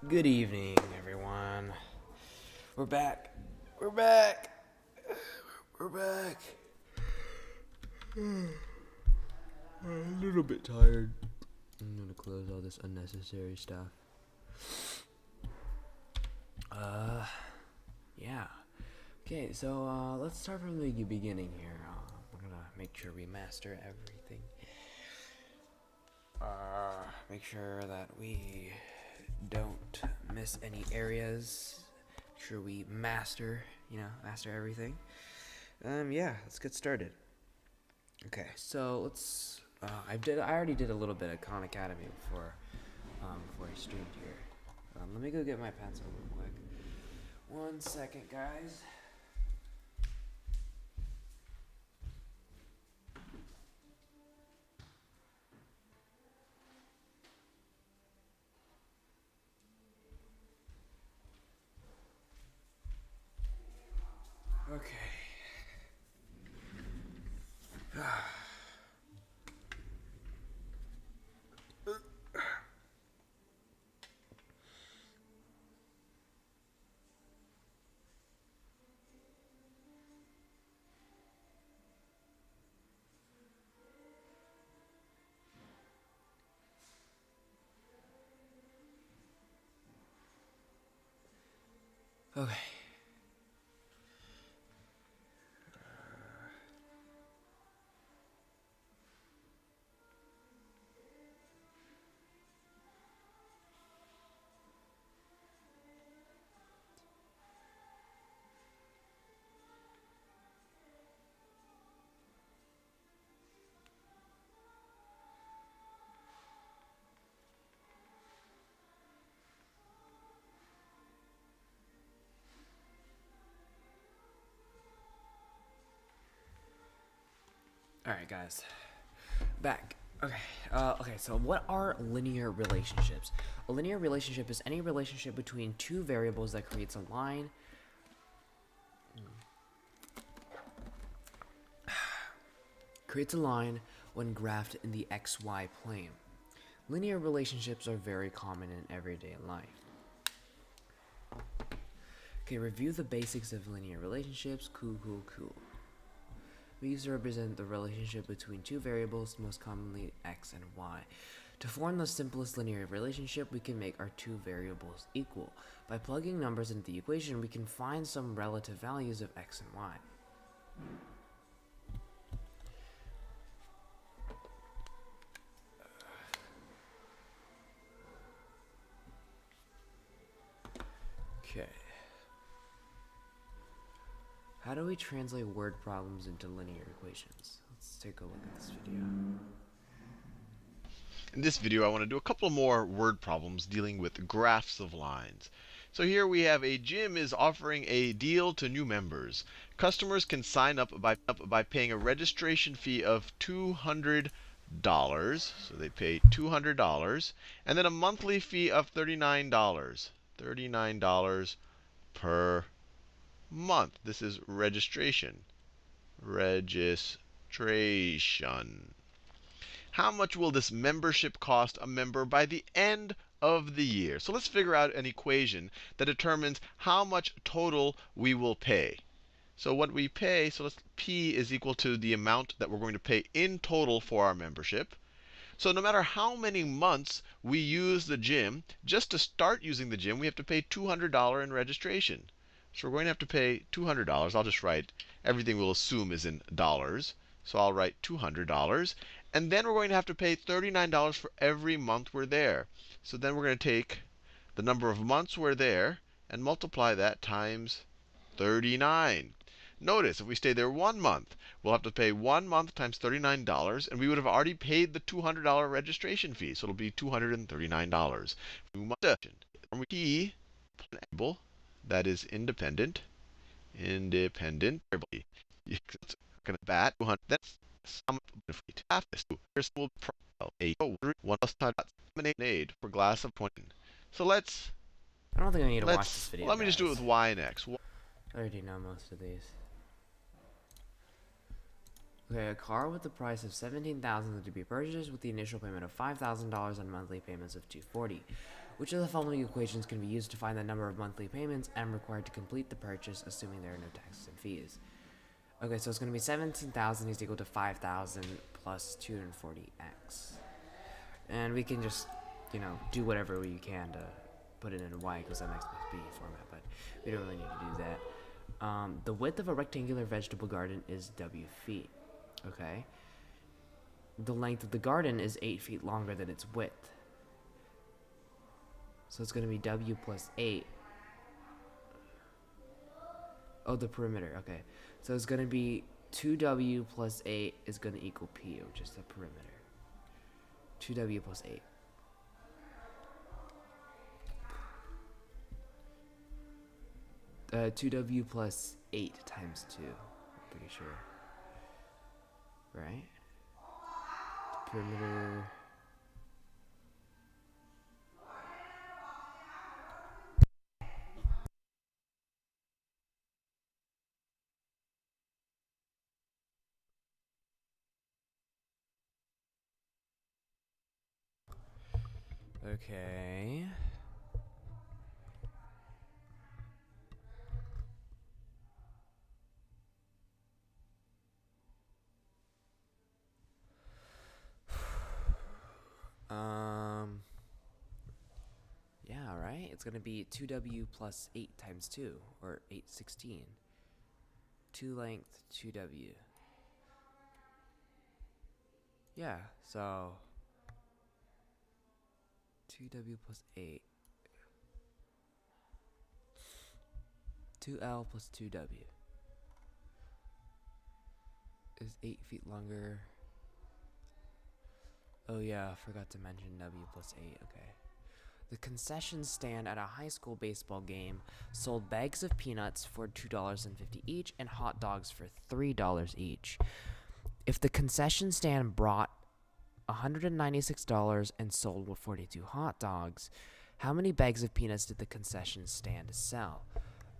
Good evening, everyone. We're back. We're back. We're back. I'm a little bit tired. I'm gonna close all this unnecessary stuff. Yeah. Okay, so let's start from the beginning here. We're gonna make sure we master everything. Make sure that we don't miss any areas. Make sure we master everything. Yeah, let's get started. Okay, so let's. I already did a little bit of Khan Academy before I streamed here. Let me go get my pencil real quick. 1 second, guys. Okay. Okay. All right, guys. Back. Okay. Okay. So, what are linear relationships? A linear relationship is any relationship between two variables that creates a line. Creates a line when graphed in the xy plane. Linear relationships are very common in everyday life. Okay, review the basics of linear relationships. Cool. These represent the relationship between two variables, most commonly x and y. To form the simplest linear relationship, we can make our two variables equal. By plugging numbers into the equation, we can find some relative values of x and y. Okay. How do we translate word problems into linear equations? Let's take a look at this video. In this video, I want to do a couple more word problems dealing with graphs of lines. So here we have a gym is offering a deal to new members. Customers can sign up by paying a registration fee of $200. So they pay $200, and then a monthly fee of $39. $39 per month. This is registration. Registration. How much will this membership cost a member by the end of the year? So let's figure out an equation that determines how much total we will pay. So what we pay, so let's P is equal to the amount that we're going to pay in total for our membership. So no matter how many months we use the gym, just to start using the gym, we have to pay $200 in registration. So we're going to have to pay $200. I'll just write everything we'll assume is in dollars. So I'll write $200. And then we're going to have to pay $39 for every month we're there. So then we're going to take the number of months we're there and multiply that times 39. Notice, if we stay there 1 month, we'll have to pay 1 month times $39, and we would have already paid the $200 registration fee. So it'll be $239. We must P variable that is independent. Independent variable. It's going to bat 200. That's sum of half this. Here's will a 1 plus time made for glass of 20. So I don't think I need to watch this video, let me just do it guys. with y and x. I already know most of these. Okay, a car with the price of $17,000 to be purchased with the initial payment of $5,000 and monthly payments of $240. Which of the following equations can be used to find the number of monthly payments and required to complete the purchase, assuming there are no taxes and fees? Okay, so it's going to be 17,000 is equal to 5,000 plus 240x. And we can just, do whatever we can to put it in y because that makes B format, but we don't really need to do that. The width of a rectangular vegetable garden is W feet. Okay. The length of the garden is 8 feet longer than its width. So it's going to be W plus 8. Oh, the perimeter. Okay. So it's going to be 2W plus 8 is going to equal P, which is the perimeter. 2W plus 8. Uh, 2W plus 8 times 2. I'm pretty sure. Right? Perimeter. Okay. Yeah, right? It's gonna be 2W plus 8 times 2, or 816. 2 length, 2W. Yeah, so 2W plus 8. 2L plus 2W is 8 feet longer. Oh yeah, I forgot to mention W plus 8, okay. The concession stand at a high school baseball game sold bags of peanuts for $2.50 each and hot dogs for $3 each. If the concession stand brought $196 and sold 42 hot dogs, how many bags of peanuts did the concession stand sell?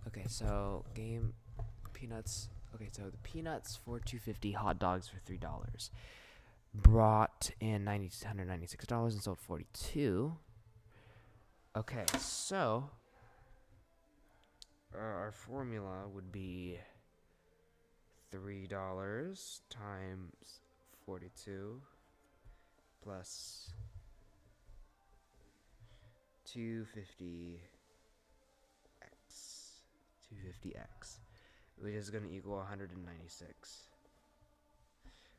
Okay, so game peanuts. Okay, so the peanuts for $2.50, hot dogs for $3. Brought in $196 and sold 42. Okay, so our formula would be $3 times 42 plus 250x, which is going to equal 196.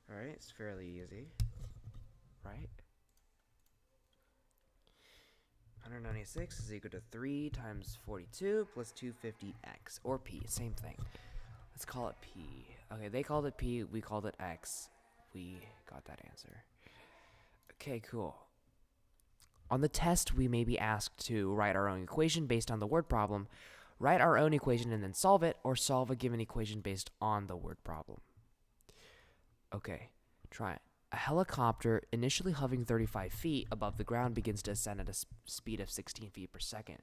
Alright, it's fairly easy, right? 196 is equal to 3 times 42 plus 250x, or P, same thing. Let's call it P. Okay, they called it P, we called it X. We got that answer. Okay, cool. On the test, we may be asked to write our own equation based on the word problem, write our own equation and then solve it, or solve a given equation based on the word problem. Okay, try it. A helicopter initially hovering 35 feet above the ground begins to ascend at a speed of 16 feet per second.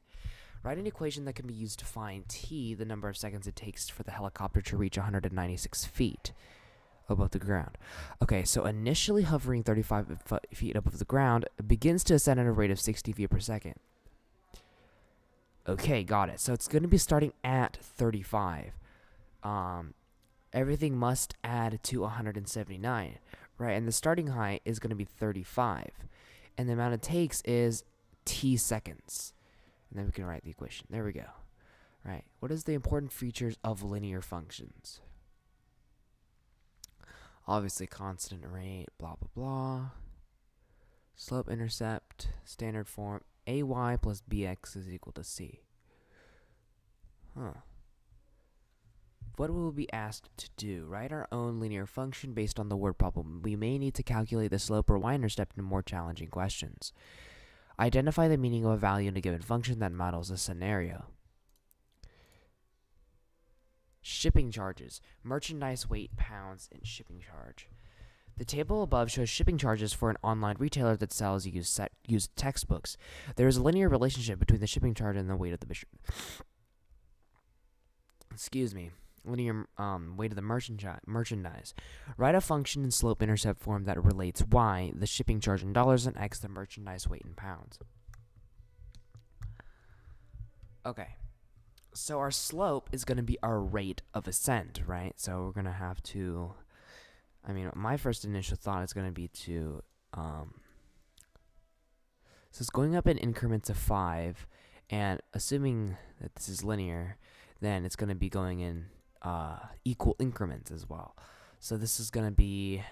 Write an equation that can be used to find t, the number of seconds it takes for the helicopter to reach 196 feet above the ground. Okay, so initially hovering 35 feet above the ground begins to ascend at a rate of 60 feet per second. Okay, got it. So it's going to be starting at 35. Everything must add to 179. Right, and the starting height is going to be 35. And the amount it takes is t seconds. And then we can write the equation. There we go. Right, what is the important features of linear functions? Obviously, constant rate, blah, blah, blah. Slope, intercept, standard form. AY plus BX is equal to C. Huh. What will we be asked to do? Write our own linear function based on the word problem. We may need to calculate the slope or y-intercept in more challenging questions. Identify the meaning of a value in a given function that models a scenario. Shipping charges. Merchandise weight, pounds, and shipping charge. The table above shows shipping charges for an online retailer that sells used textbooks. There is a linear relationship between the shipping charge and the weight of the Excuse me. linear weight of the merchandise. Write a function in slope-intercept form that relates y, the shipping charge in dollars, and x, the merchandise weight in pounds. Okay, so our slope is going to be our rate of ascent, right? So we're going to have to, my first initial thought is going to be to, so it's going up in increments of 5, and assuming that this is linear, then it's going to be going in equal increments as well. So this is going to be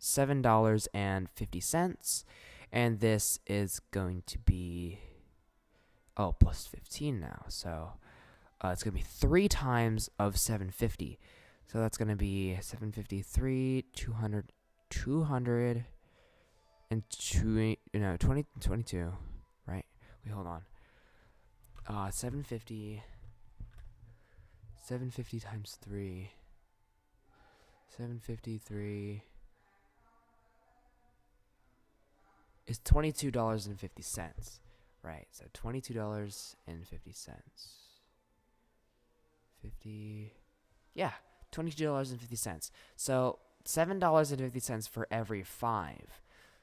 $7.50, and this is going to be plus 15 now. So it's going to be 3 times of 750. So that's going to be 753, 200, 200, and 22, right? Wait, hold on. 750 times 3. 753 is $22.50. Right, so $22.50. $22.50. So $7.50 for every 5.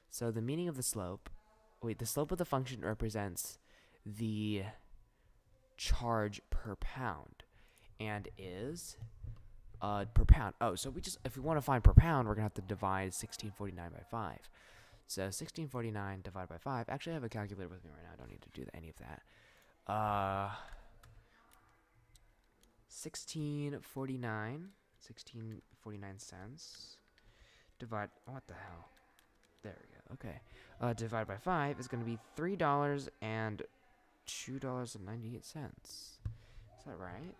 So the meaning of the slope, the slope of the function represents the charge per pound, and is per pound. So if we want to find per pound, we're gonna have to divide 1649 by 5. So 1649 divided by 5. Actually, I have a calculator with me right now. I don't need to do any of that. 1649 cents. What the hell? There we go. Okay. Divided by 5 is going to be $3 and $2.98. Is that right?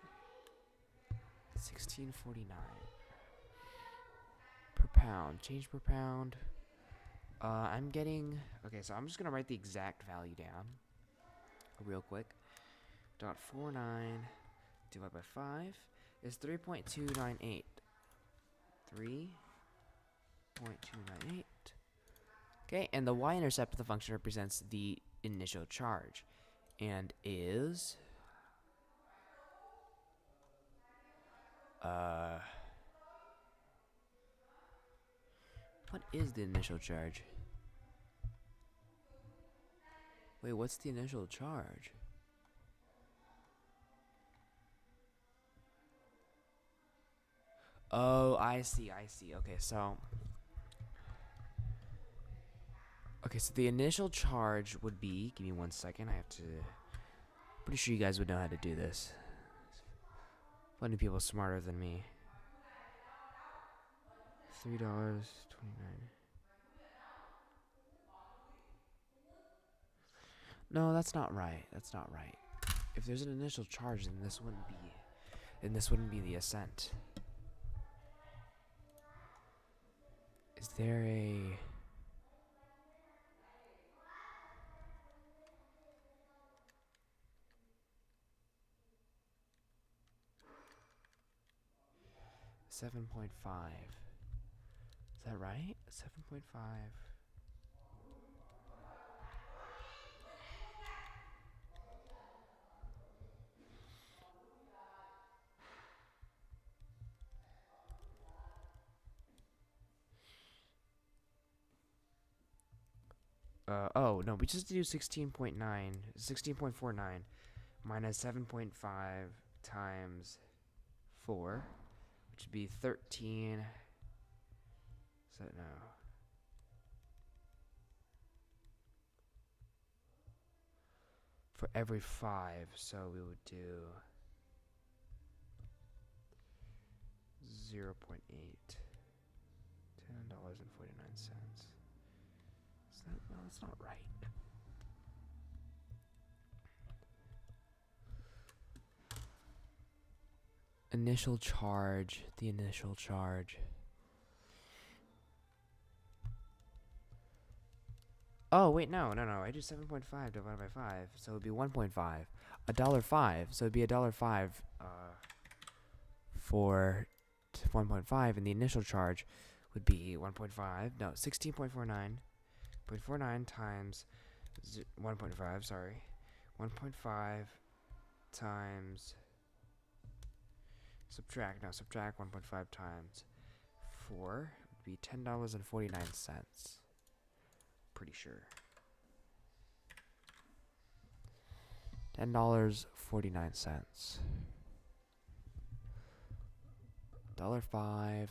1649 per pound. Change per pound. I'm getting... Okay, so I'm just going to write the exact value down real quick. .49 divided by 5 is 3.298. 3.298. Okay, and the y-intercept of the function represents the initial charge, and is... What is the initial charge? Wait, what's the initial charge? Oh, I see. Okay, so the initial charge would be... Give me 1 second. I have to... Pretty sure you guys would know how to do this. Plenty of people smarter than me. $3.29. No, that's not right. If there's an initial charge, then this wouldn't be the ascent. Is there a... $7.5. Is that right? 7.5. Oh, no, we just do 16.49 minus 7.5 times 4, which would be 13. So, no. For every 5, so we would do 0.8. $10.49. No, that's not right. Initial charge. The initial charge. Oh, wait, no. I do 7.5 divided by 5, so it would be 1.5. $1.05, so it'd be $1.05 for 1.5, and the initial charge would be 1.5. No, 16.49. 0.49 times 1.5, sorry. 1.5 times Subtract 1.5 times 4 would be $10.49. Pretty sure. $10.49. $1.05.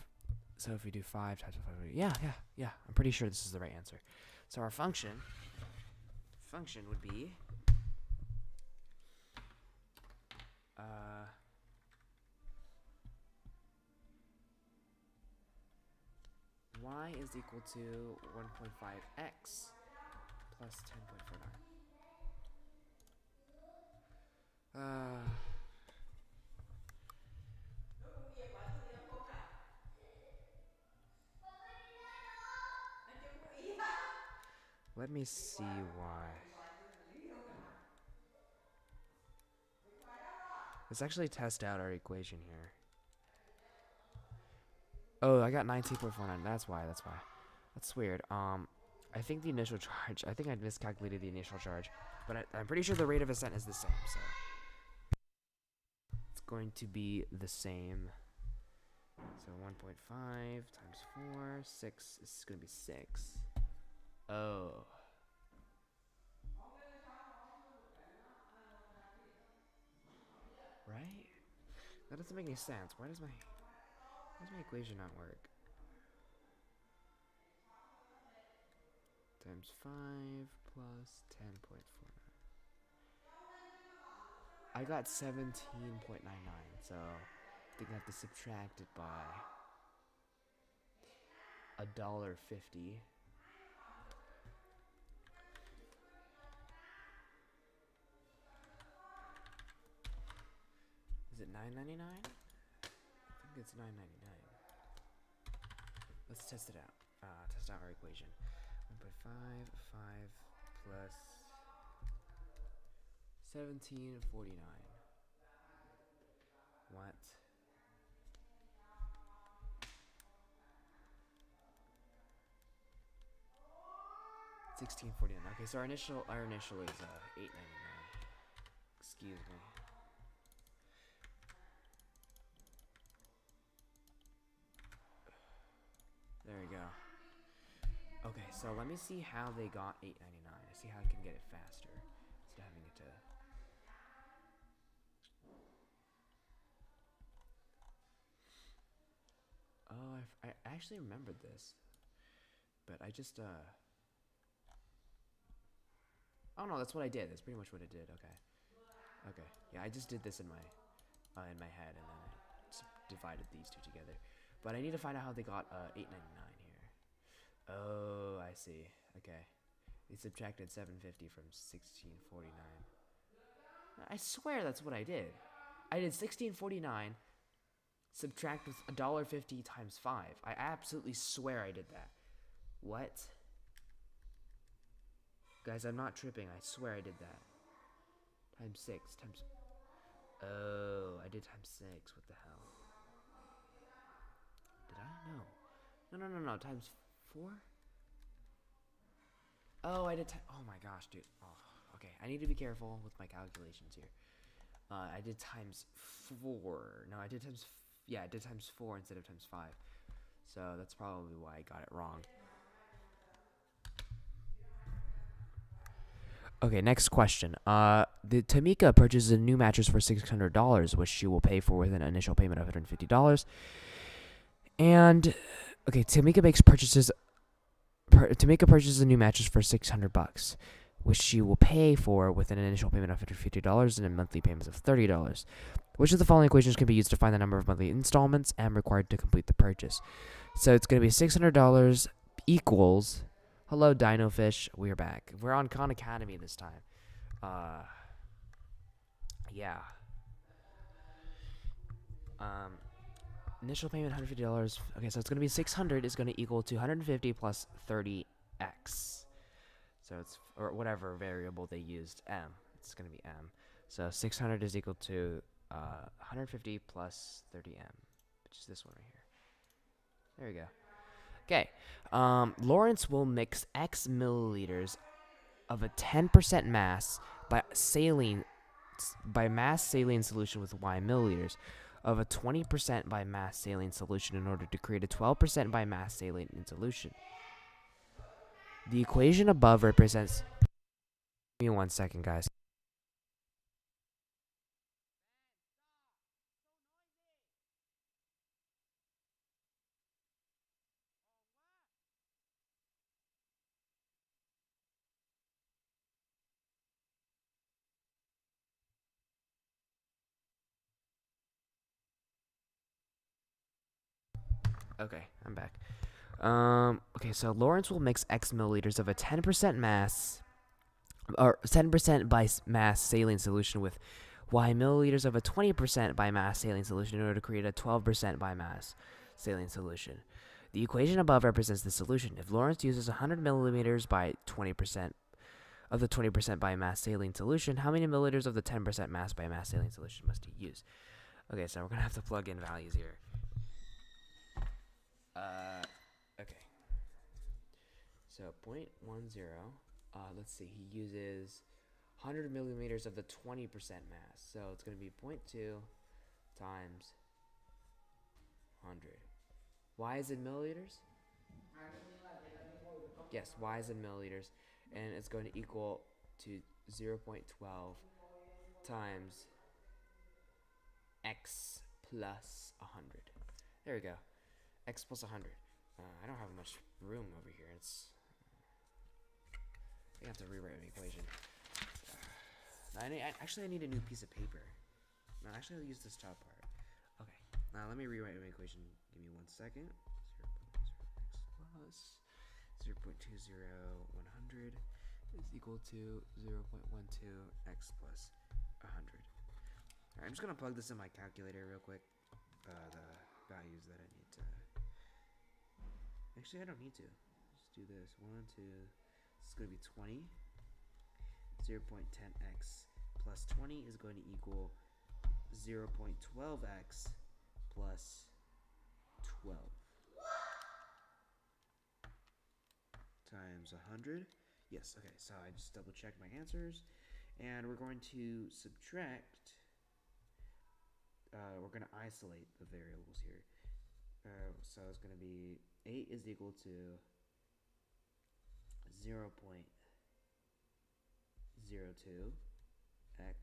So if we do 5 times 5, yeah. I'm pretty sure this is the right answer. So our function would be y is equal to 1.5x plus 10.49. Let me see why. Let's actually test out our equation here. Oh, I got 19.49. That's why. That's weird. I think the initial charge. I think I miscalculated the initial charge, but I'm pretty sure the rate of ascent is the same. So it's going to be the same. So 1.5 times 4, 6. This is going to be 6. Oh. Right? That doesn't make any sense. Why does my equation not work? Times 5 plus 10.49. I got 17.99, so I think I have to subtract it by $1.50. Is it $9.99? I think it's $9.99. Let's test it out. Test out our equation. 1.5 plus 17.49. What? $16.49. Okay, so our initial is $8.99. Excuse me. There we go. Okay, so let me see how they got $8.99. See how I can get it faster instead of having it to. Oh, I actually remembered this, but I just oh no, that's what I did. That's pretty much what I did. Okay, yeah, I just did this in my head, and then I divided these two together. But I need to find out how they got $8.99 here. Oh, I see. Okay, they subtracted $7.50 from $16.49. I swear that's what I did. I did $16.49 subtract with $1.50 times 5. I absolutely swear I did that. What? Guys, I'm not tripping. I swear I did that. Times 6 times. Oh, I did times 6. What the hell? Did I? No. Times 4? Oh, I did. Oh my gosh, dude. Oh, okay. I need to be careful with my calculations here. I did times 4. No, I did times. Yeah, I did times 4 instead of times 5. So that's probably why I got it wrong. Okay, next question. The Tamika purchases a new mattress for $600, which she will pay for with an initial payment of $150. And okay, Tamika purchases a new mattress for $600, which she will pay for with an initial payment of $150 and a monthly payments of $30. Which of the following equations can be used to find the number of monthly installments and required to complete the purchase? So it's going to be $600 equals. Hello, Dino Fish. We're back. We're on Khan Academy this time. Yeah. Initial payment $150. Okay, so it's gonna be 600 is gonna equal to 150 plus 30x. So it's or whatever variable they used m. It's gonna be m. So 600 is equal to 150 plus 30m, which is this one right here. There we go. Okay. Lawrence will mix X milliliters of a 10% mass by mass saline solution with Y milliliters of a 20% by mass saline solution in order to create a 12% by mass saline in solution. The equation above represents... Give me 1 second, guys. Okay, I'm back. Okay, so Lawrence will mix X milliliters of a 10% mass, or 10% by mass saline solution with Y milliliters of a 20% by mass saline solution in order to create a 12% by mass saline solution. The equation above represents the solution. If Lawrence uses 100 milliliters by 20% of the 20% by mass saline solution, how many milliliters of the 10% mass by mass saline solution must he use? Okay, so we're going to have to plug in values here. Okay. So 0.10, let's see, he uses 100 millimeters of the 20% mass. So it's going to be 0.2 times 100. Y is in milliliters? Yes, Y is in milliliters. And it's going to equal to 0.12 times X plus 100. There we go. X plus 100. I don't have much room over here. I have to rewrite an equation. I need a new piece of paper. No, actually, I'll use this top part. Okay, now let me rewrite my equation. Give me 1 second. 0.0x plus 0.20 100 is equal to 0.12 x plus 100. Alright, I'm just gonna plug this in my calculator real quick. The values that I need to. Actually, I don't need to. Just do this. 1, 2. This is gonna be 20. 0.10x plus 20 is going to equal 0.12x plus 12 times 100. Yes, okay, so I just double checked my answers, and we're going to subtract, we're going to isolate the variables here. So it's going to be 8 is equal to 0.02 x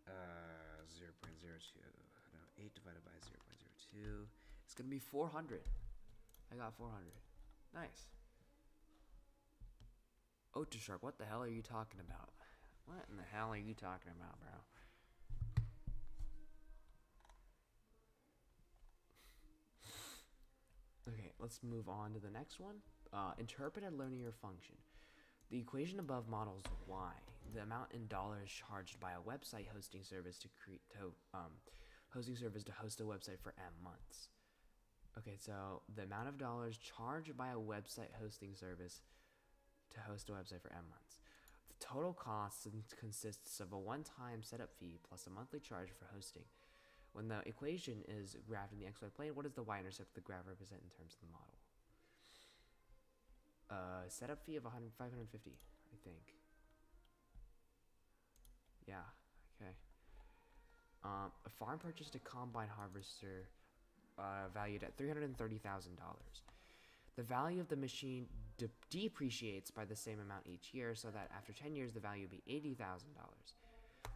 0.02. No, 8 divided by 0.02. It's going to be 400. I got 400. Nice. Otishark, what the hell are you talking about? What in the hell are you talking about, bro? Okay, let's move on to the next one. Interpret a linear function. The equation above models y, the amount in dollars charged by a website hosting service to host a website for M months. Okay, so the amount of dollars charged by a website hosting service to host a website for M months. The total cost consists of a one-time setup fee plus a monthly charge for hosting. When the equation is graphed in the xy plane, what does the y-intercept of the graph represent in terms of the model? Setup fee of 550, I think. Yeah, okay. A farm purchased a combine harvester valued at $330,000. The value of the machine depreciates by the same amount each year, so that after 10 years the value will be $80,000.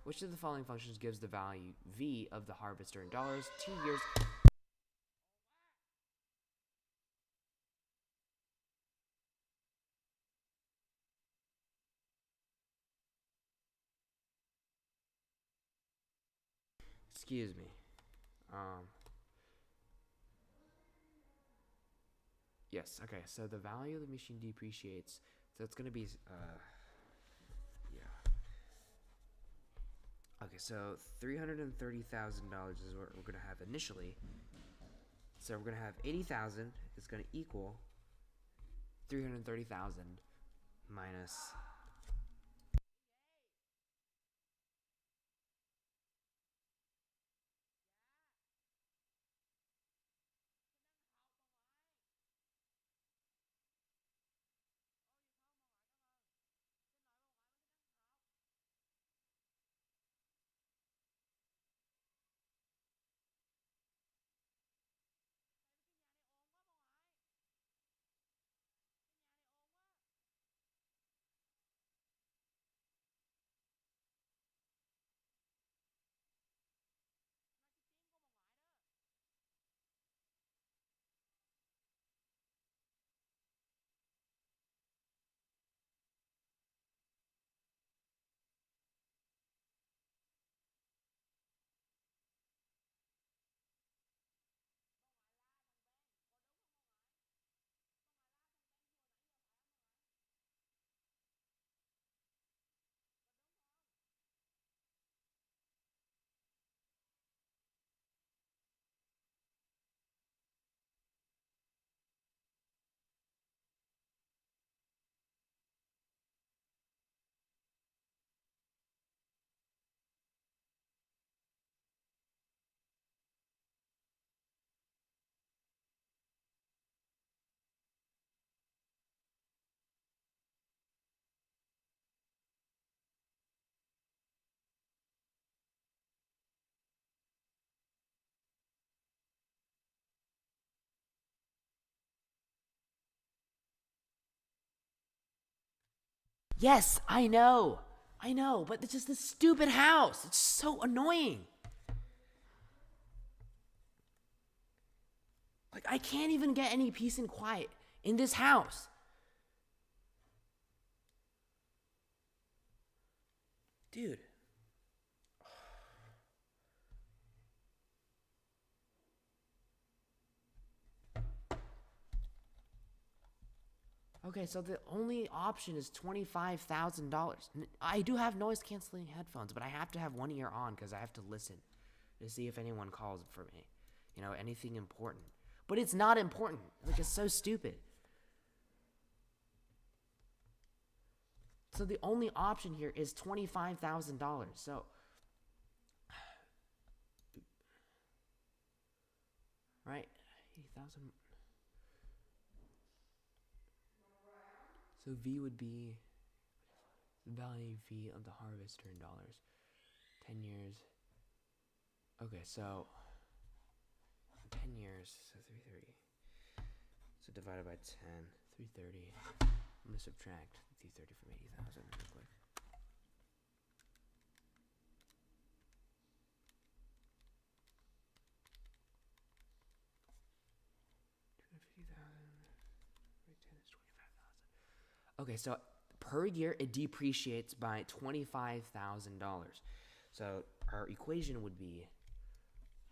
Which of the following functions gives the value V of the harvester in dollars 2 years? Excuse me. Yes, okay, so the value of the machine depreciates, so it's gonna be, yeah. Okay, so $330,000 is what we're gonna have initially. So we're gonna have 80,000 is gonna equal 330,000 minus Yes, I know. I know, but it's just this stupid house. It's so annoying. Like, I can't even get any peace and quiet in this house. Dude. Okay, so the only option is $25,000. I do have noise canceling headphones, but I have to have one ear on because I have to listen to see if anyone calls for me. You know, anything important. But it's not important. Like, it's so stupid. So the only option here is $25,000. So, right? 80,000. So V would be the value V of the harvester in dollars. 10 years. Okay, so 10 years, so 330. So divided by 10, 330. I'm going to subtract 330 from 80,000 real quick. Okay, so per year it depreciates by $25,000. So our equation would be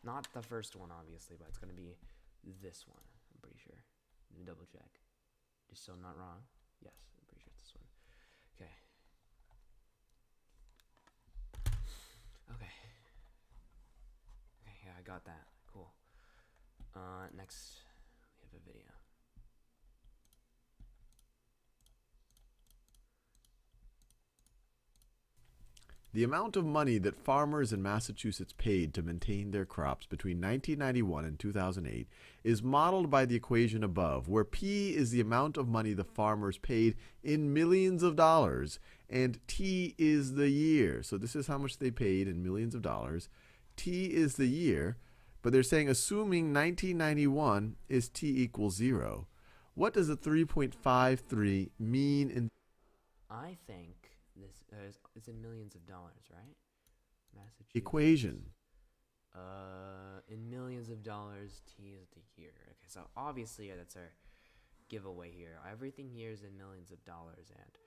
not the first one, obviously, but it's going to be this one. I'm pretty sure. Let me double check. Just so I'm not wrong. Yes, I'm pretty sure it's this one. Okay. Okay. Okay, yeah, I got that. Cool. Next, we have a video. The amount of money that farmers in Massachusetts paid to maintain their crops between 1991 and 2008 is modeled by the equation above, where P is the amount of money the farmers paid in millions of dollars, and T is the year. So this is how much they paid in millions of dollars. T is the year, but they're saying assuming 1991 is T equals 0. What does the 3.53 mean in... I think this it's in millions of dollars, right? Massachusetts. Equation. In millions of dollars, T is the year. Okay, so obviously that's our giveaway here. Everything here is in millions of dollars, and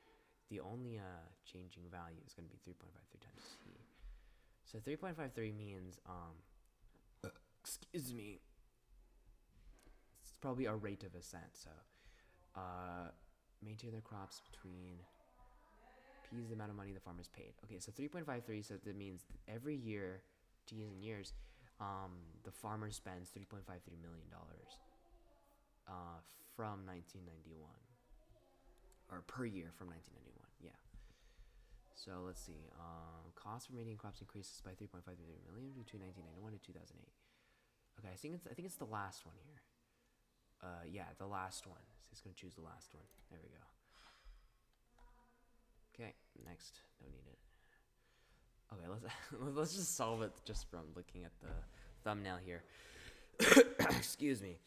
the only changing value is going to be 3.53 times T. So 3.53 means excuse me. It's probably a rate of ascent. So maintain their crops between P is the amount of money the farmers paid. Okay, so 3.53, so that means every year, T is in years, the farmer spends $3.53 million from 1991. Or per year from 1991, yeah. So let's see. Cost for maintaining crops increases by 3.53 million between 1991 and 2008. Okay, I think it's the last one here. Yeah, the last one. So it's gonna choose the last one. There we go. Okay, next. Don't need it. Okay, let's just solve it just from looking at the thumbnail here. Excuse me.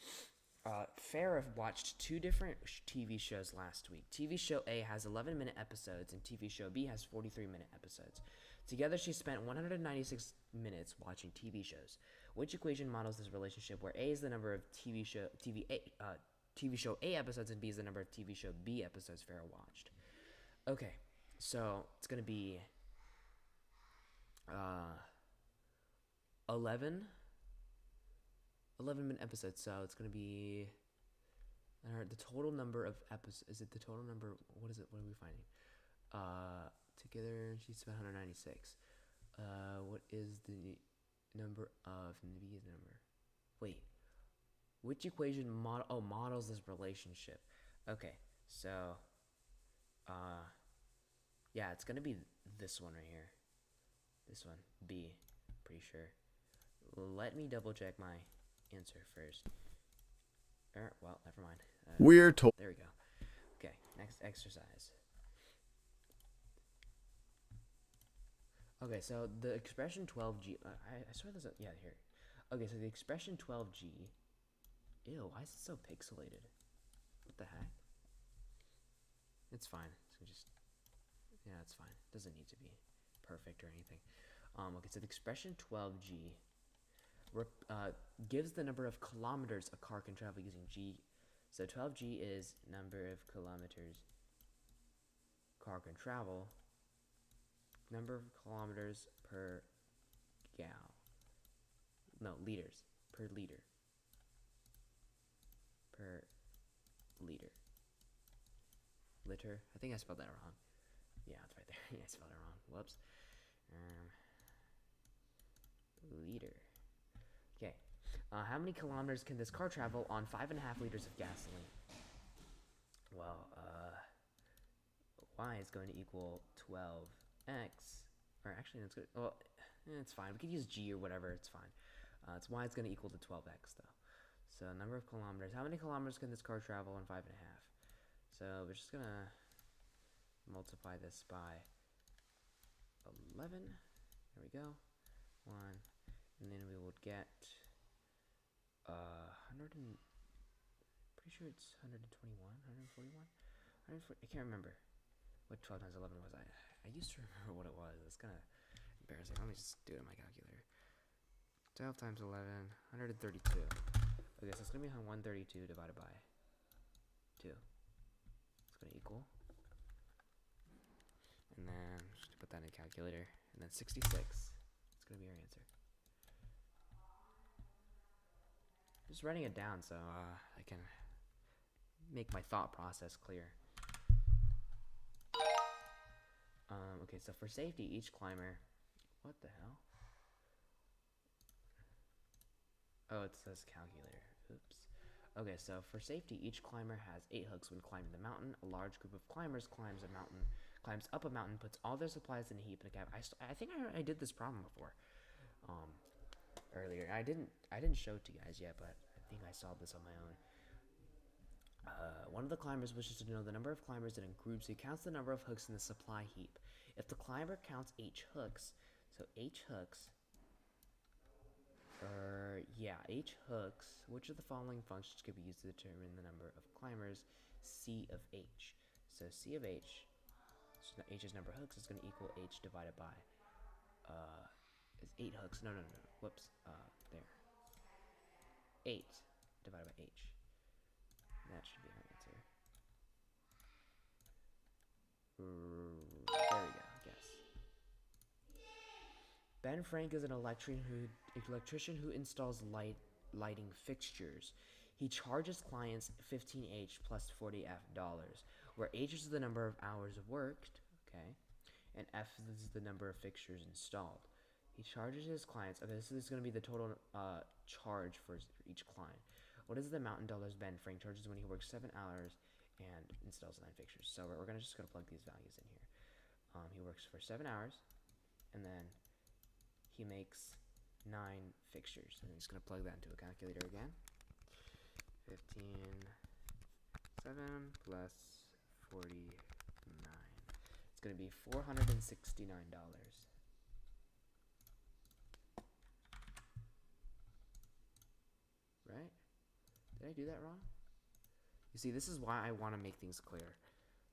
Farah watched two different TV shows last week. TV show A has 11-minute episodes, and TV show B has 43-minute episodes. Together, she spent 196 minutes watching TV shows. Which equation models this relationship, where A is the number of TV show A episodes and B is the number of TV show B episodes Farah watched? Okay. So it's going to be 11-minute episodes. So it's going to be the total number of episodes. Is it the total number? What is it? What are we finding? Together, she spent 196. What is the number of B's number? Wait. Which equation models this relationship? Okay. So, yeah, it's going to be this one right here. This one, B, pretty sure. Let me double check my answer first. Well, never mind. We're told... There we go. Okay, next exercise. Okay, so the expression 12g... I swear there's a... Yeah, here. Okay, so the expression 12g... Ew, why is it so pixelated? What the heck? It's fine. So just that's fine. Doesn't need to be perfect or anything. Okay, so the expression 12g gives the number of kilometers a car can travel using g. So 12g is number of kilometers car can travel. Number of kilometers per gal. No, liters per liter. Per liter. Liter. I think I spelled that wrong. Yeah, it's right there. Yeah, I spelled it wrong. Whoops. Liter. Okay. How many kilometers can this car travel on 5.5 liters of gasoline? Well, y is going to equal 12x. Or actually, it's good. Well, it's fine. We could use g or whatever. It's fine. It's y is going to equal to 12x though. So number of kilometers. How many kilometers can this car travel in 5.5? So we're just gonna multiply this by 11. There we go. 1, and then we would get 100 and pretty sure it's 121, 141, 140. I can't remember what 12 times 11 was. I used to remember what it was. It's kind of embarrassing. Let me just do it in my calculator. 12 times 11, 132. Okay, so it's gonna be 132 divided by 2. It's gonna equal, and then just put that in a calculator, and then 66. It's gonna be our answer. Just writing it down so I can make my thought process clear. Okay, so for safety, each climber. What the hell? Oh, it says calculator. Oops. Okay, so for safety, each climber has 8 hooks when climbing the mountain. A large group of climbers climbs up a mountain, puts all their supplies in a heap in a cab. I think I did this problem before. Earlier. I didn't show it to you guys yet, but I think I solved this on my own. One of the climbers wishes to know the number of climbers in a group, so he counts the number of hooks in the supply heap. If the climber counts H hooks, so H hooks, H hooks, which of the following functions could be used to determine the number of climbers? C of H. So C of H, so H's number of hooks is going to equal H divided by, is 8 hooks. No. Whoops. There. 8 divided by H. That should be our answer. There we go, I guess. Ben Frank is an electrician who installs lighting fixtures. He charges clients 15H plus $40F, where H is the number of hours worked, okay, and F is the number of fixtures installed. He charges his clients. Okay, this is going to be the total charge for each client. What is the amount in dollars Ben Frank charges when he works 7 hours and installs 9 fixtures? So we're just going to plug these values in here. He works for 7 hours, and then he makes 9 fixtures. And I'm just going to plug that into a calculator again. 7 plus 49. It's going to be $469. Right? Did I do that wrong? You see, this is why I want to make things clear.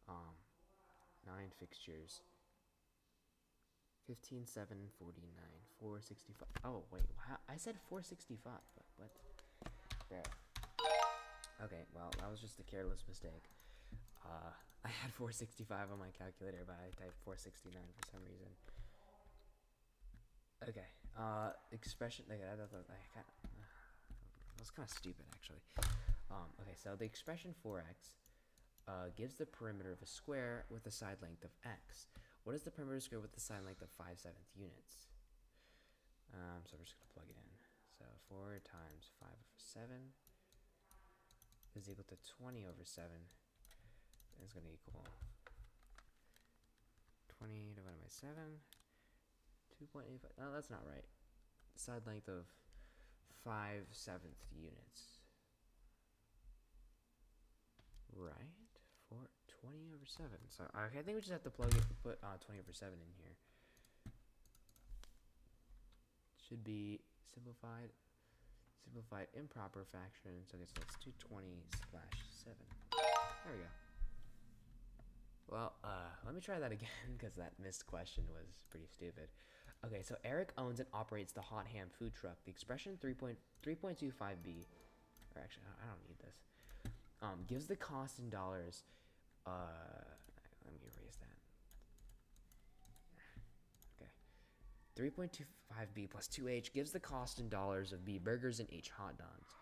9 fixtures. 15, 7, 49, 465. Oh, wait. I said 465. What? There. Okay, well, that was just a careless mistake. I had 465 on my calculator, but I typed 469 for some reason. Okay. Expression. Okay, that was kind of stupid, actually. Okay, so the expression 4x gives the perimeter of a square with a side length of x. What is the perimeter of a square with the side length of 5/7 units? So we're just going to plug it in. So 4 times 5 over 7 is equal to 20 over 7. And it's going to equal 20 divided by 7. 2.85. No, that's not right. Side length of 5/7 units. Right? 20 over 7. So I think we just have to put 20 over 7 in here. Should be simplified improper fractions. Okay, so let's do 20/7. There we go. Well, let me try that again because that missed question was pretty stupid. Okay, so Eric owns and operates the Hot Ham food truck. The expression 3.25b, or actually, I don't need this, gives the cost in dollars. Let me erase that. Okay. 3.25b plus 2h gives the cost in dollars of B burgers and H hot dogs.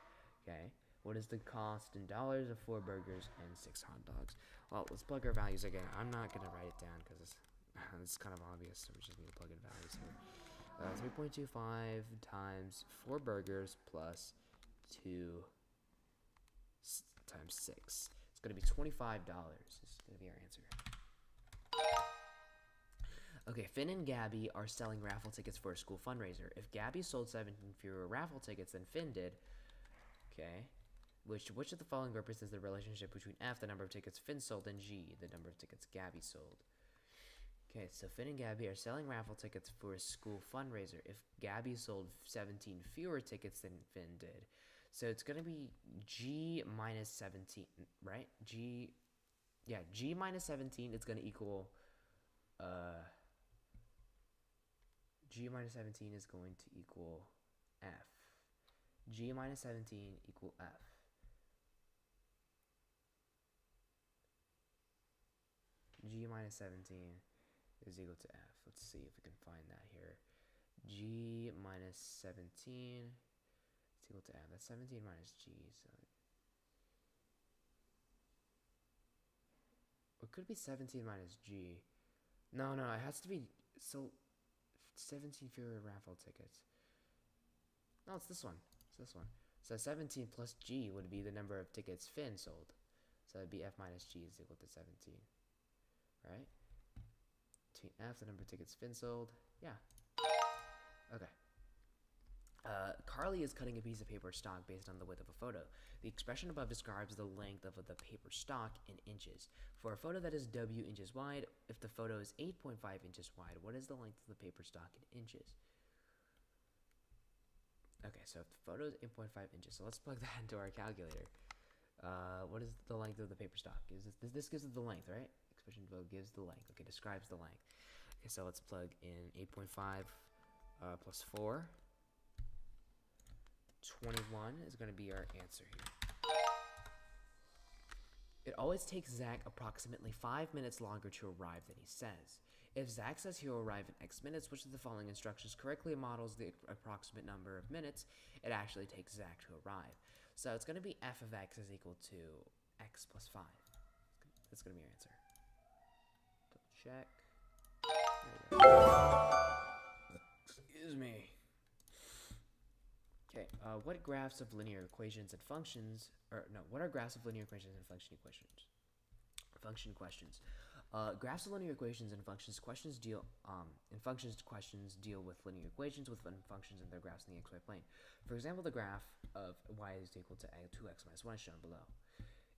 Okay. What is the cost in dollars of 4 burgers and 6 hot dogs? Well, let's plug our values again. I'm not going to write it down because it's kind of obvious, so we just need to plug in values here. 3.25 times 4 burgers plus 2 times 6. It's going to be $25. This is going to be our answer. Okay, Finn and Gabby are selling raffle tickets for a school fundraiser. If Gabby sold 17 fewer raffle tickets than Finn did, okay, which of the following represents the relationship between F, the number of tickets Finn sold, and G, the number of tickets Gabby sold? Okay, so Finn and Gabby are selling raffle tickets for a school fundraiser. If Gabby sold 17 fewer tickets than Finn did, so it's going to be G minus 17, right? G minus 17 is going to equal, G minus 17 is going to equal F. G minus 17 equal F. G minus 17 is equal to F. Let's see if we can find that here. G minus 17 is equal to F. That's 17 minus G. So it could be 17 minus G. No, it has to be. So 17 fewer raffle tickets. No, it's this one. So 17 plus G would be the number of tickets Finn sold. So it'd be F minus G is equal to 17. Right? Between F, the number of tickets Finn sold. Yeah. Okay. Carly is cutting a piece of paper stock based on the width of a photo. The expression above describes the length of the paper stock in inches. For a photo that is W inches wide, if the photo is 8.5 inches wide, what is the length of the paper stock in inches? Okay, so if the photo is 8.5 inches, so let's plug that into our calculator. What is the length of the paper stock? This gives it the length, right? Expression below gives the length. Okay, describes the length. Okay, so let's plug in 8.5 plus 4. 21 is going to be our answer here. It always takes Zach approximately 5 minutes longer to arrive than he says. If Zach says he'll arrive in X minutes, which of the following instructions correctly models the approximate number of minutes it actually takes Zach to arrive? So it's going to be f of x is equal to x plus 5. That's going to be our answer. Double check. Excuse me. Okay, what graphs of linear equations and functions, what are graphs of linear equations and function equations? Function questions. Graphs of linear equations and functions questions deal, questions deal with linear equations with functions and their graphs in the xy plane. For example, the graph of y is equal to 2x minus 1 is shown below.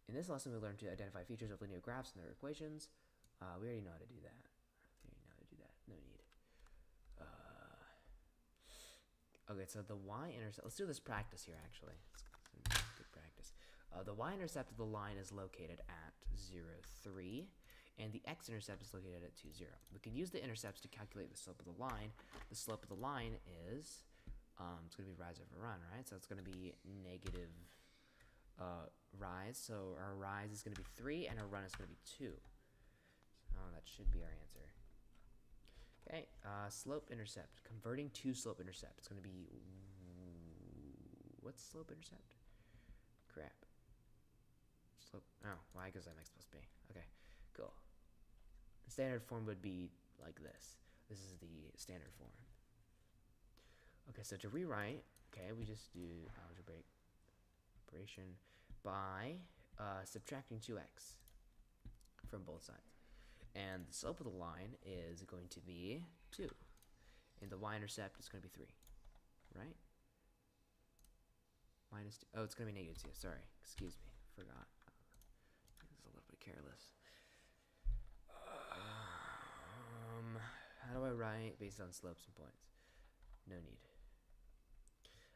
In this lesson, we learned to identify features of linear graphs and their equations. We already know how to do that. No need. Okay, so the y-intercept, let's do this practice here, actually. It's good practice. The y-intercept of the line is located at 0, 3, and the x-intercept is located at 2, 0. We can use the intercepts to calculate the slope of the line. The slope of the line is, it's going to be rise over run, right? So it's going to be negative rise. So our rise is going to be 3, and our run is going to be 2. So that should be our answer. Okay, slope intercept. Converting to slope intercept. It's going to be, what's slope intercept? Crap. Slope, y goes mx plus b. Okay, cool. The standard form would be like this. This is the standard form. Okay, so to rewrite, okay, we just do algebraic operation by subtracting 2x from both sides. And the slope of the line is going to be 2. And the y-intercept is going to be 3. Right? Minus 2. Oh, it's going to be negative 2. Sorry. Excuse me. Forgot. I was a little bit careless. How do I write based on slopes and points? No need.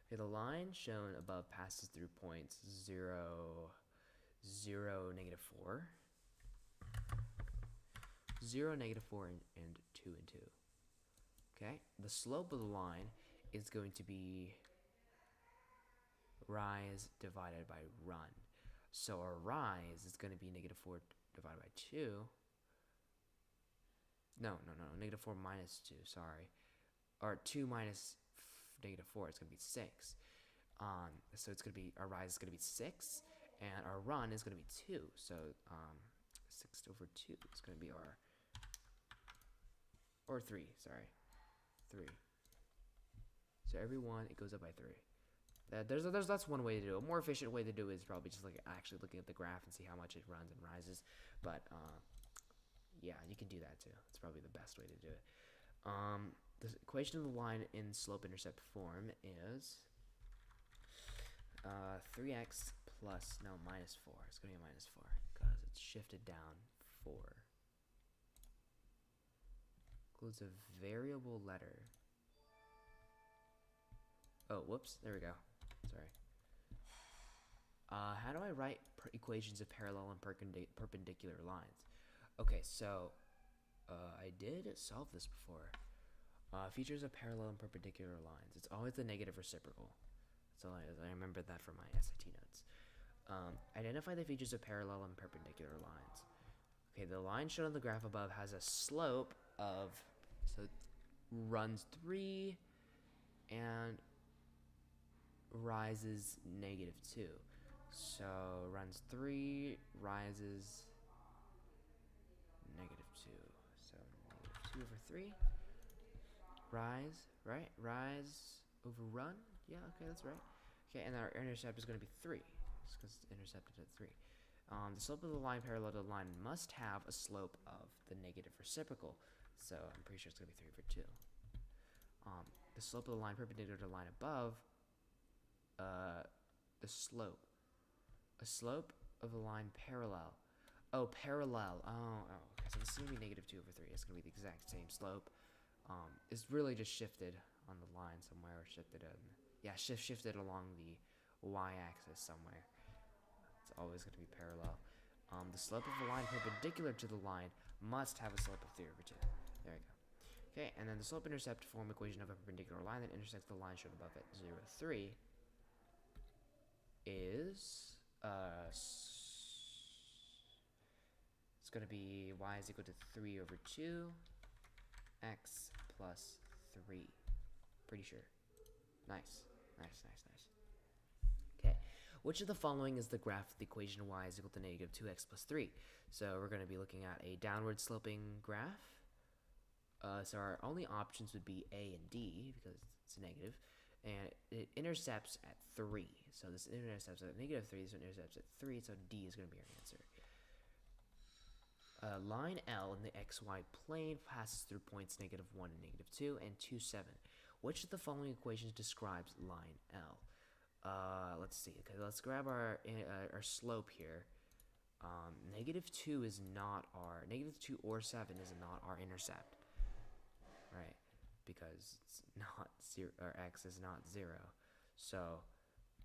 Okay, the line shown above passes through points 0, 0, negative 4. 0, -4, and 2 and 2. Okay, the slope of the line is going to be rise divided by run. So our rise is going to be -4 divided by 2. No, -4 minus 2, sorry. Or 2 minus -4, it's going to be 6. So it's going to be, our rise is going to be 6, and our run is going to be 2. So 6 over 2 is going to be our, or 3, sorry. 3. So every one, it goes up by 3. That's one way to do it. A more efficient way to do it is probably just like actually looking at the graph and see how much it runs and rises. But yeah, you can do that too. It's probably the best way to do it. The equation of the line in slope-intercept form is 3x plus, no, minus 4. It's going to be minus 4 because it's shifted down 4. Includes a variable letter. Oh, whoops. There we go. Sorry. How do I write equations of parallel and perpendicular lines? Okay, so I did solve this before. Features of parallel and perpendicular lines. It's always the negative reciprocal. So I remember that from my SAT notes. Identify the features of parallel and perpendicular lines. Okay, the line shown on the graph above has a slope of, so it runs 3 and rises -2. So runs 3, rises -2. So -2 over 3. Rise, right? Rise over run? Yeah, okay, that's right. Okay, and our intercept is going to be 3. Just because it's intercepted at 3. The slope of the line parallel to the line must have a slope of the negative reciprocal. So I'm pretty sure it's going to be 3 over 2. The slope of the line perpendicular to the line above, the slope. A slope of a line parallel. Oh, parallel. Oh, okay. So this is going to be -2 over 3. It's going to be the exact same slope. It's really just shifted on the line somewhere, or shifted shifted along the y-axis somewhere. It's always going to be parallel. The slope of a line perpendicular to the line must have a slope of 3 over 2. There we go. Okay, and then the slope-intercept form equation of a perpendicular line that intersects the line shown above at 0, 3 is it's going to be y is equal to 3 over 2 x plus 3. Pretty sure. Nice. Okay. Which of the following is the graph of the equation y is equal to -2x plus 3? So we're going to be looking at a downward sloping graph. So our only options would be A and D because it's negative. And it intercepts at 3. So this intercepts at -3, this one intercepts at 3, so D is going to be our answer. Line L in the xy plane passes through points -1 and -2 and 2, 7. Which of the following equations describes line L? Let's see. Okay, let's grab our slope here. -2 is not our -2 or 7 is not our intercept, right? Because it's not 0, or x is not 0, so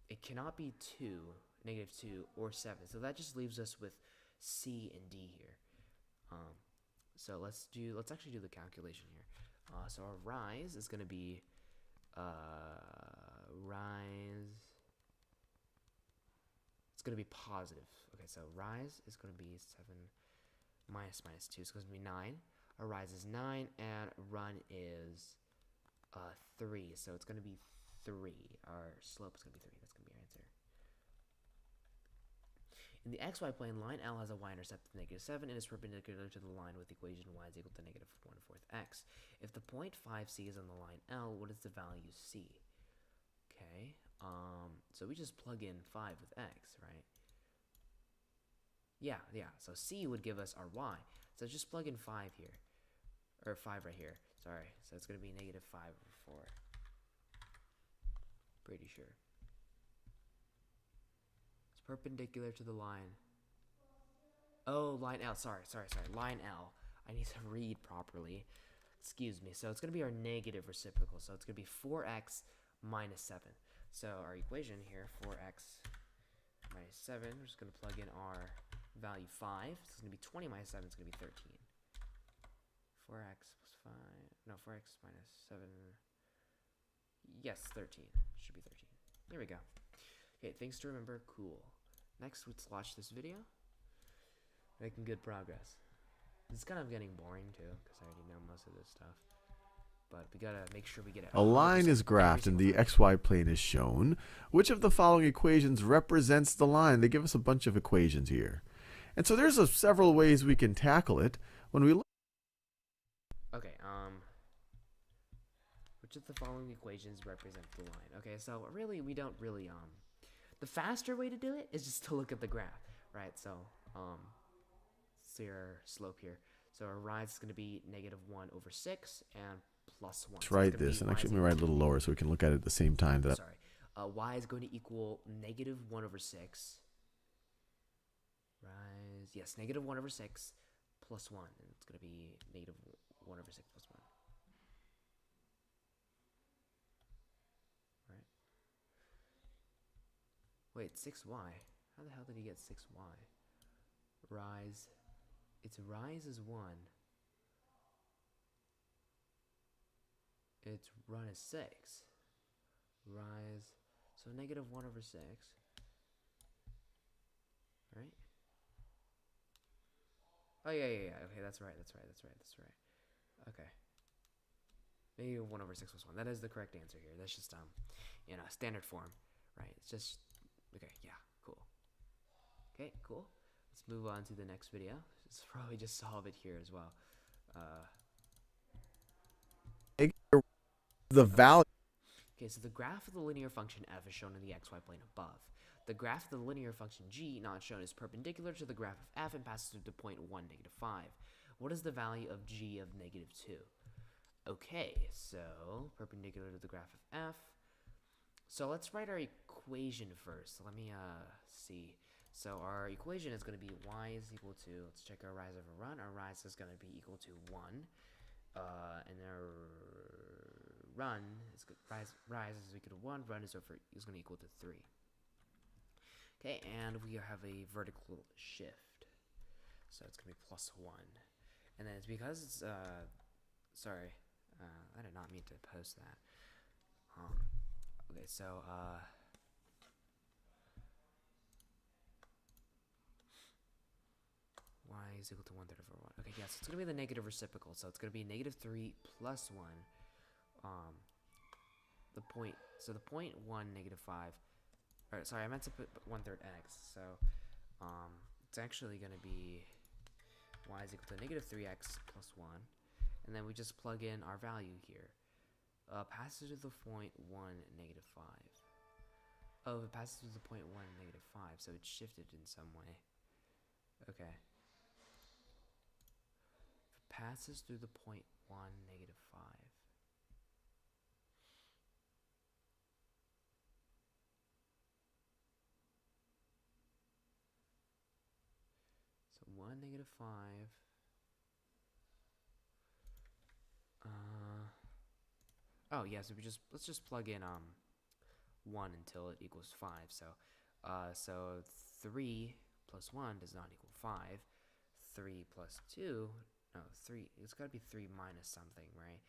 it cannot be -2 or 7. So that just leaves us with C and D here. So let's actually do the calculation here. So our rise is going to be rise. It's going to be positive. Okay, so rise is going to be 7 minus -2. So it's going to be 9. Our rise is 9, and run is 3. So it's going to be 3. Our slope is going to be 3. That's going to be our answer. In the xy plane, line L has a y-intercept of -7 and is perpendicular to the line with the equation y is equal to -1/4 x. If the point 5c is on the line L, what is the value c? Okay, so we just plug in 5 with x, right? Yeah, so c would give us our y. So just plug in 5 here, or 5 right here, sorry. So it's going to be -5/4. Pretty sure. Perpendicular to the line. Oh, line L. Sorry. Line L. I need to read properly. Excuse me. So it's going to be our negative reciprocal. So it's going to be 4x minus 7. So our equation here, 4x minus 7. We're just going to plug in our value 5. So it's going to be 20 minus 7. It's going to be 13. 4x plus 5. No, 4x minus 7. Yes, 13. Should be 13. There we go. Okay, things to remember. Cool. Next, let's watch this video. Making good progress. It's kind of getting boring too, because I already know most of this stuff. But we gotta make sure we get it. A line is graphed and the xy plane is shown. Which of the following equations represents the line? They give us a bunch of equations here. And so there's several ways we can tackle it. When we look Okay, which of the following equations represent the line? Okay, so really, we don't really, the faster way to do it is just to look at the graph, right? So, see our slope here. So our rise is going to be -1/6 and +1. let's write this, and actually let me write it a little lower so we can look at it at the same time. Sorry. Y is going to equal -1/6. Rise, yes, -1/6 plus 1. And it's going to be -1/6 plus 1. Right. Wait, 6y. How the hell did he get 6y? Rise. Its rise is 1. Its run is 6. Rise. So -1/6. Right? Oh, yeah. Okay, that's right. Okay. -1/6 plus 1. That is the correct answer here. That's just, standard form. Right? It's just, okay, yeah, cool. Okay, cool. Let's move on to the next video. Let's probably just solve it here as well. the value. Okay, so the graph of the linear function f is shown in the xy plane above. The graph of the linear function g, not shown, is perpendicular to the graph of f and passes through the point 1, -5. What is the value of g of -2? Okay, so perpendicular to the graph of f. So let's write our equation first. Let me see. So our equation is going to be y is equal to, let's check our rise over run. Our rise is going to be equal to 1. And our run is rise is equal to 1. Run is going to equal to 3. Okay, and we have a vertical shift. So it's going to be +1. And then it's because it's, sorry, I did not mean to post that. Okay, so, y is equal to 1/3 over 1. Okay, yes, it's going to be the negative reciprocal. So it's going to be -3 plus 1. The point 1, -5. Alright, sorry, I meant to put 1/3 x. So, it's actually going to be y is equal to -3x plus 1. And then we just plug in our value here. Passes to the point 1, -5. Oh, it passes to the point 1, -5, so it's shifted in some way. Okay. If it passes through the point 1, -5. So 1, -5. Oh yeah, so let's just plug in 1 until it equals 5. So 3 plus 1 does not equal 5. 3 plus 2, no, 3, it's got to be 3 minus something, right?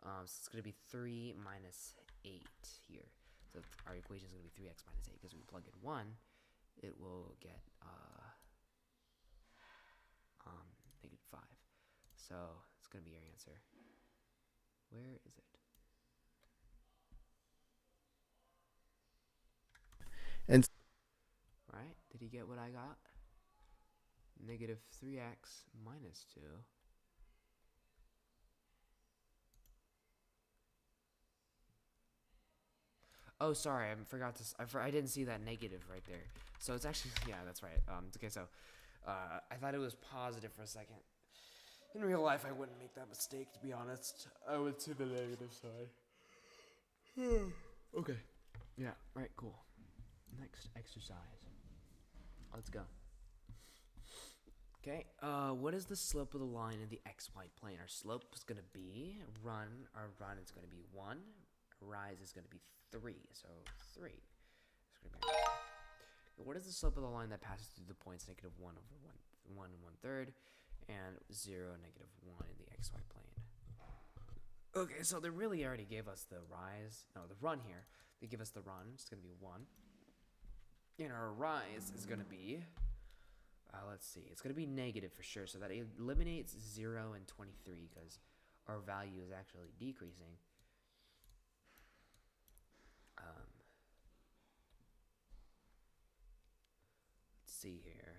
So it's going to be 3 minus 8 here. So our equation is going to be 3x minus 8, because when we plug in 1, it will get -5. So it's going to be your answer. Where is it? And Right? Did he get what I got? -3x minus 2. Oh, sorry, I forgot to. I didn't see that negative right there. So it's actually, yeah, that's right. Okay, so I thought it was positive for a second. In real life, I wouldn't make that mistake, to be honest. I would see the negative side. Okay. Yeah. Right. Cool. Next exercise. Let's go. Okay. What is the slope of the line in the xy plane? Our slope is gonna be run. Our run is gonna be 1. Our rise is gonna be 3. So 3. It's gonna be. What is the slope of the line that passes through the points -1 over 1 and 1/3, and 0, -1 in the xy plane? Okay, so they really already gave us the rise. No, the run here. They give us the run. It's going to be 1. And our rise is going to be... let's see. It's going to be negative for sure. So that eliminates 0 and 23 because our value is actually decreasing. Let's see here.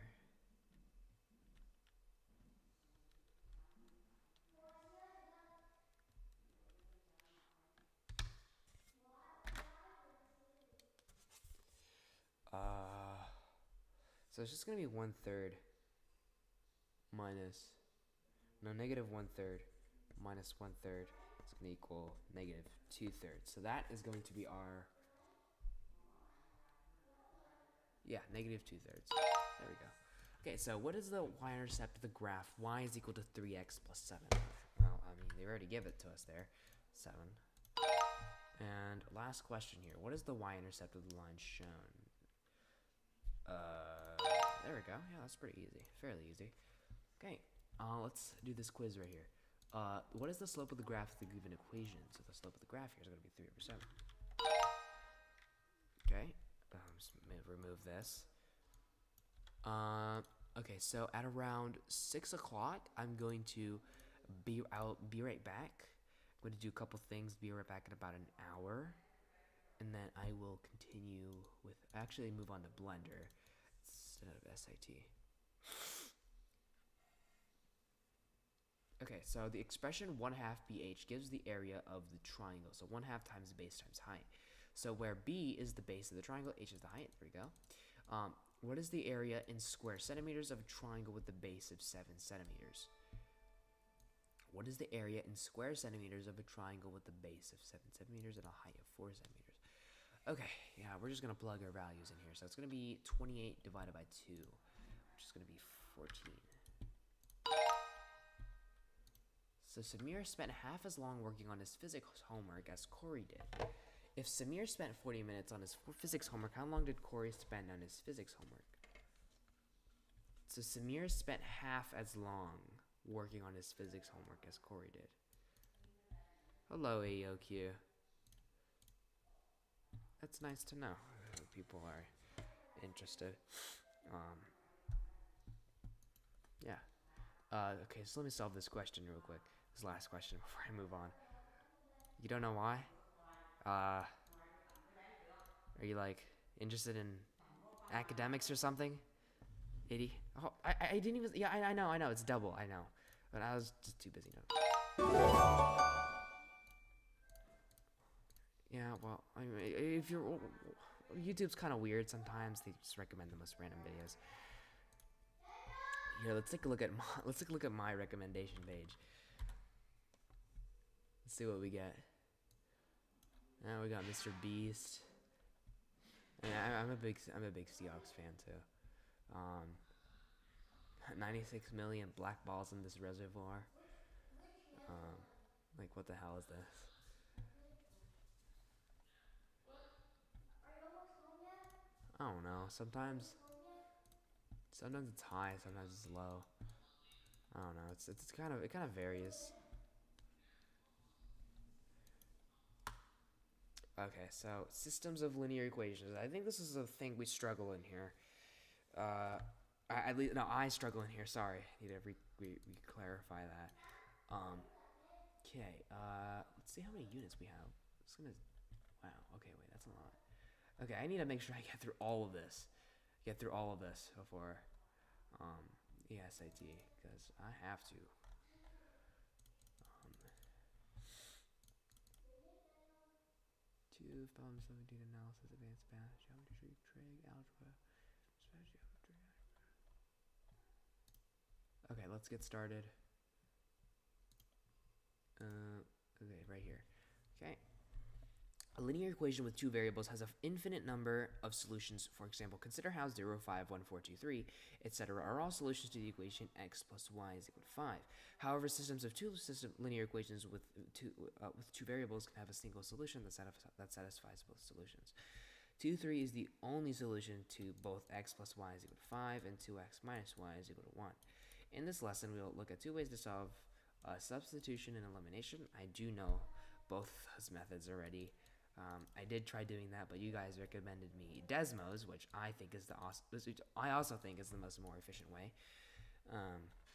So it's just going to be 1/3 minus, no, negative 1/3 minus 1/3 is going to equal negative 2/3. So that is going to be our, yeah, negative 2/3. There we go. Okay, so what is the y-intercept of the graph? Y is equal to 3x plus 7. Well, I mean, they already give it to us there. 7. And last question here. What is the y-intercept of the line shown? There we go. Yeah, that's pretty easy. Fairly easy. Okay, let's do this quiz right here. What is the slope of the graph of the given equation? So the slope of the graph here is going to be 3/7. Okay, just remove this. Okay, so at around 6 o'clock, I'll be right back. I'm going to do a couple things, be right back in about an hour. And then I will continue with, actually move on to Blender instead of SAT. Okay, so the expression 1/2 BH gives the area of the triangle. So 1/2 times base times height. So where B is the base of the triangle, H is the height. There we go. What is the area in square centimeters of a triangle with a base of 7 centimeters? What is the area in square centimeters of a triangle with a base of 7 centimeters and a height of 4 centimeters? Okay, yeah, we're just going to plug our values in here. So it's going to be 28 divided by 2, which is going to be 14. So Samir spent half as long working on his physics homework as Corey did. If Samir spent 40 minutes on his physics homework, how long did Corey spend on his physics homework? So Samir spent half as long working on his physics homework as Corey did. Hello, AOQ. That's nice to know. People are interested. Yeah. Okay, so let me solve this question real quick. This last question before I move on. You don't know why? Are you like interested in academics or something? 80? Oh, I didn't even. Yeah, I know. It's double. I know, but I was just too busy. Yeah, well, I mean, if you're, YouTube's kind of weird sometimes. They just recommend the most random videos. Here, let's take a look at my recommendation page. Let's see what we get. Now we got Mr. Beast. Yeah, I'm a big Seahawks fan too. 96 million black balls in this reservoir. Like, what the hell is this? I don't know. Sometimes it's high, sometimes it's low. I don't know. It kind of varies. Okay, so systems of linear equations. I think this is a thing we struggle in here. I struggle in here. Sorry, need to clarify that. Okay. Let's see how many units we have. It's gonna. Wow. Okay. Wait. That's a lot. Okay. I need to make sure I get through all of this. Before SAT, because I have to. Two problem 17 analysis, advanced math, geometry, trig, algebra, special geometry. Okay, let's get started. Okay, right here. Okay. A linear equation with two variables has an infinite number of solutions. For example, consider how 0, 5, 1, 4, 2, 3, etc. are all solutions to the equation x plus y is equal to 5. However, systems of linear equations with two variables can have a single solution that satisfies both solutions. 2, 3 is the only solution to both x plus y is equal to 5 and 2x minus y is equal to 1. In this lesson, we'll look at two ways to solve Substitution and elimination, I do know both those methods already. I did try doing that, but you guys recommended me Desmos, which I think is I also think is the most more efficient way.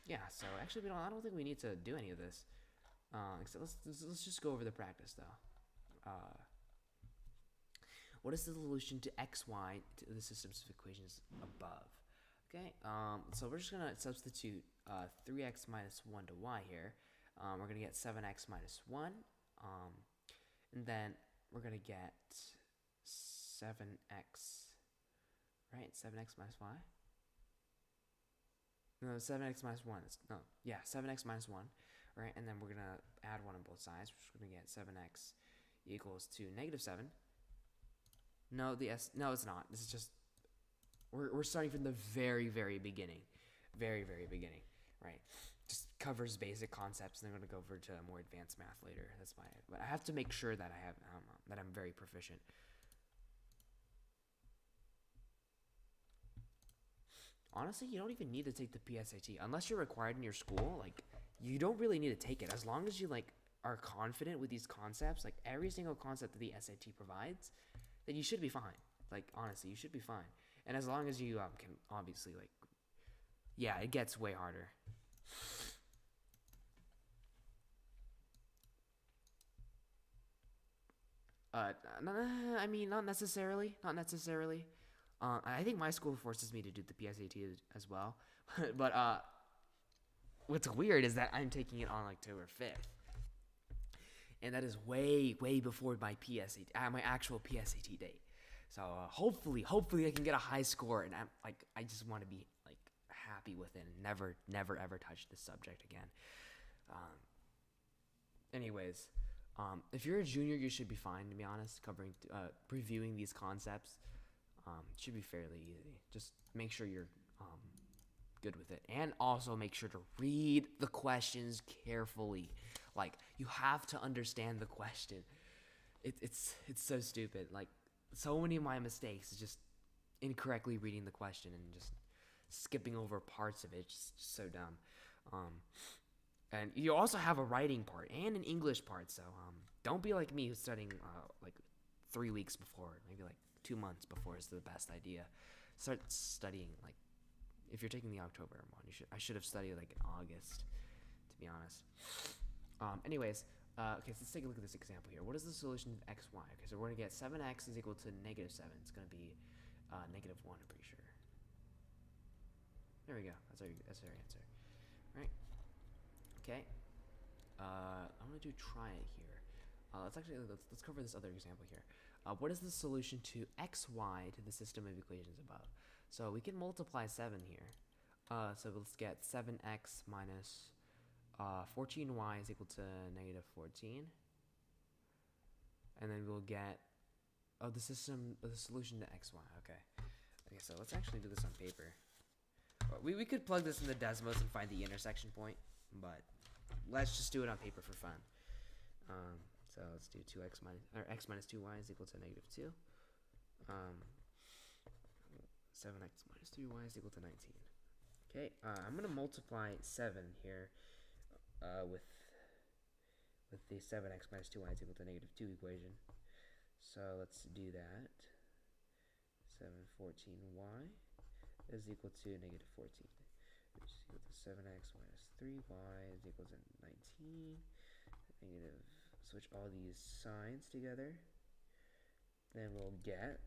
Yeah, so actually I don't think we need to do any of this. Except let's just go over the practice though. What is the solution to xy to the system's equations above? Okay, so we're just gonna substitute 3x minus 1 to y here. We're gonna get 7x minus 1, and then we're gonna get 7x, right? 7x minus y. No, 7x minus 1. No, yeah, 7x minus 1, right? And then we're gonna add 1 on both sides. We're just gonna get 7x equals to negative 7. No, no, it's not. This is just we're starting from the very beginning, very beginning, right? Just covers basic concepts, and then we're gonna go over to more advanced math later. That's why. But I have to make sure that I'm very proficient. Honestly, you don't even need to take the PSAT unless you're required in your school. Like, you don't really need to take it as long as you like are confident with these concepts. Like every single concept that the SAT provides, then you should be fine. Like honestly, you should be fine. And as long as you can obviously like, yeah, it gets way harder. I mean, not necessarily. Not necessarily. I think my school forces me to do the PSAT as well. But what's weird is that I'm taking it on October 5th. And that is way before my PSAT, my actual PSAT date. So hopefully I can get a high score, and I just want to be like happy with it and never ever touch this subject again. Anyways, if you're a junior, you should be fine, to be honest. Reviewing these concepts, should be fairly easy. Just make sure you're good with it, and also make sure to read the questions carefully. Like, you have to understand the question. It's so stupid. Like, so many of my mistakes is just incorrectly reading the question and just skipping over parts of it. It's just so dumb. And you also have a writing part and an English part, so don't be like me who's studying like 3 weeks before, maybe like 2 months before is the best idea. Start studying like, if you're taking the October one, I should have studied like in August, to be honest. Anyways, okay, so let's take a look at this example here. What is the solution to xy? Okay, so we're going to get 7x is equal to negative 7. It's going to be negative 1, I'm pretty sure. There we go. That's our answer. All right. Okay. I'm going to do try it here. Let's cover this other example here. What is the solution to xy to the system of equations above? So we can multiply 7 here. So let's get 7x minus 14y is equal to negative 14. And then we'll get the solution to xy. Okay, so let's actually do this on paper. We could plug this in the Desmos and find the intersection point, but let's just do it on paper for fun. So let's do x minus 2y is equal to negative 2. 7x minus 3y is equal to 19. Okay, I'm going to multiply 7 here with the 7x minus 2y is equal to negative 2 equation. So let's do that. 714y is equal to negative 14. Which is equal to 7x minus 3y is equal to 19. Negative, switch all these signs together. Then we'll get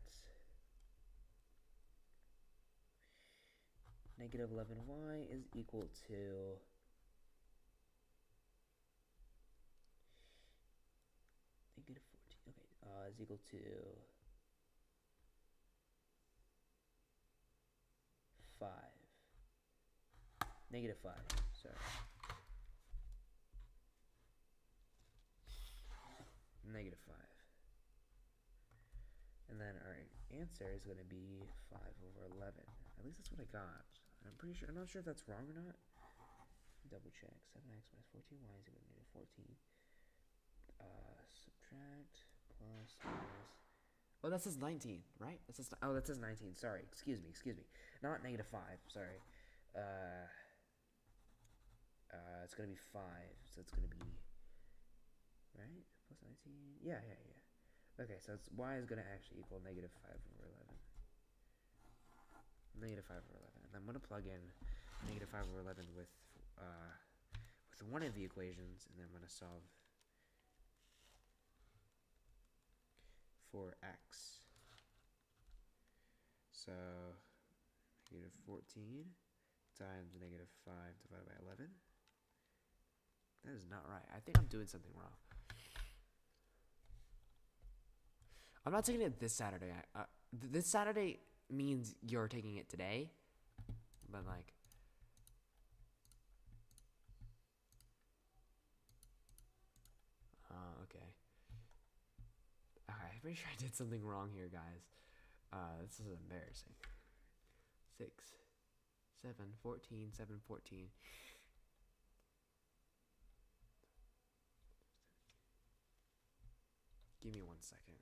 negative 11y is equal to negative 14. Okay, is equal to 5. Negative 5. Sorry. Negative 5. And then our answer is going to be 5 over 11. At least that's what I got. I'm not sure if that's wrong or not. Double check. 7x minus 14y is equal to negative 14. Subtract plus minus. Oh, that says 19, right? That says 19. Sorry. Excuse me. Not negative 5. Sorry. it's going to be 5, so it's going to be, right? Plus 19, yeah. Okay, so it's, y is going to actually equal negative 5 over 11. Negative 5 over 11. And I'm going to plug in negative 5 over 11 with one of the equations, and then I'm going to solve for x. So, negative 14 times negative 5 divided by 11. That is not right. I think I'm doing something wrong. I'm not taking it this Saturday. This Saturday means you're taking it today. But, like... okay. Okay, I'm pretty sure I did something wrong here, guys. This is embarrassing. 6, 7, 14, 7, 14. Give me 1 second.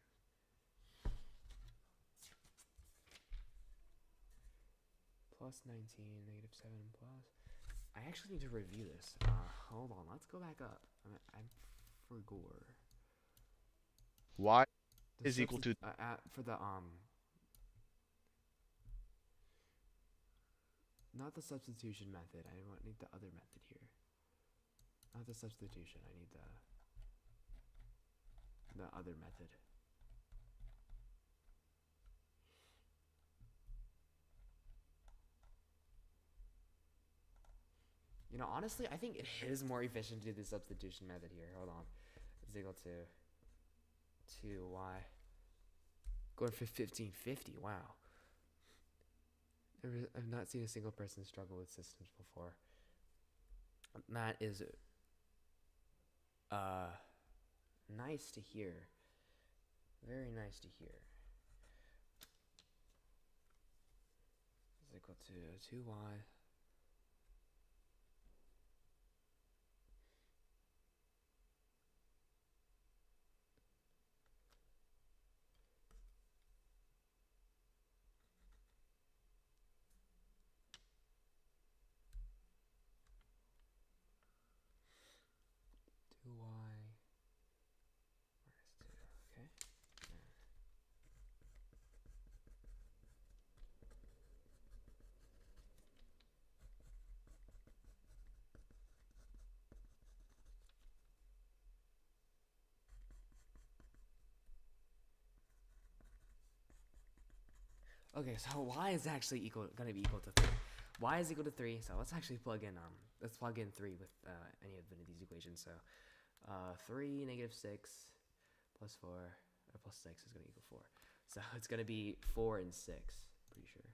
Plus 19, negative 7 plus. I actually need to review this. Hold on, let's go back up. I'm for Gore. Y is equal to... for the, not the substitution method. I need the other method here. Not the substitution. I need the other method. You know, honestly, I think it is more efficient to do the substitution method here. Hold on. It's equal to 2y. Going for 1550. Wow. I've not seen a single person struggle with systems before. That is nice to hear. Very nice to hear. Is equal to 2y. Okay. Okay, so y is actually going to be equal to 3. Y is equal to 3, so let's actually plug in 3 with any of these equations. So 3 negative 6 plus 4 or plus 6 is going to equal 4. So it's going to be 4 and 6, pretty sure.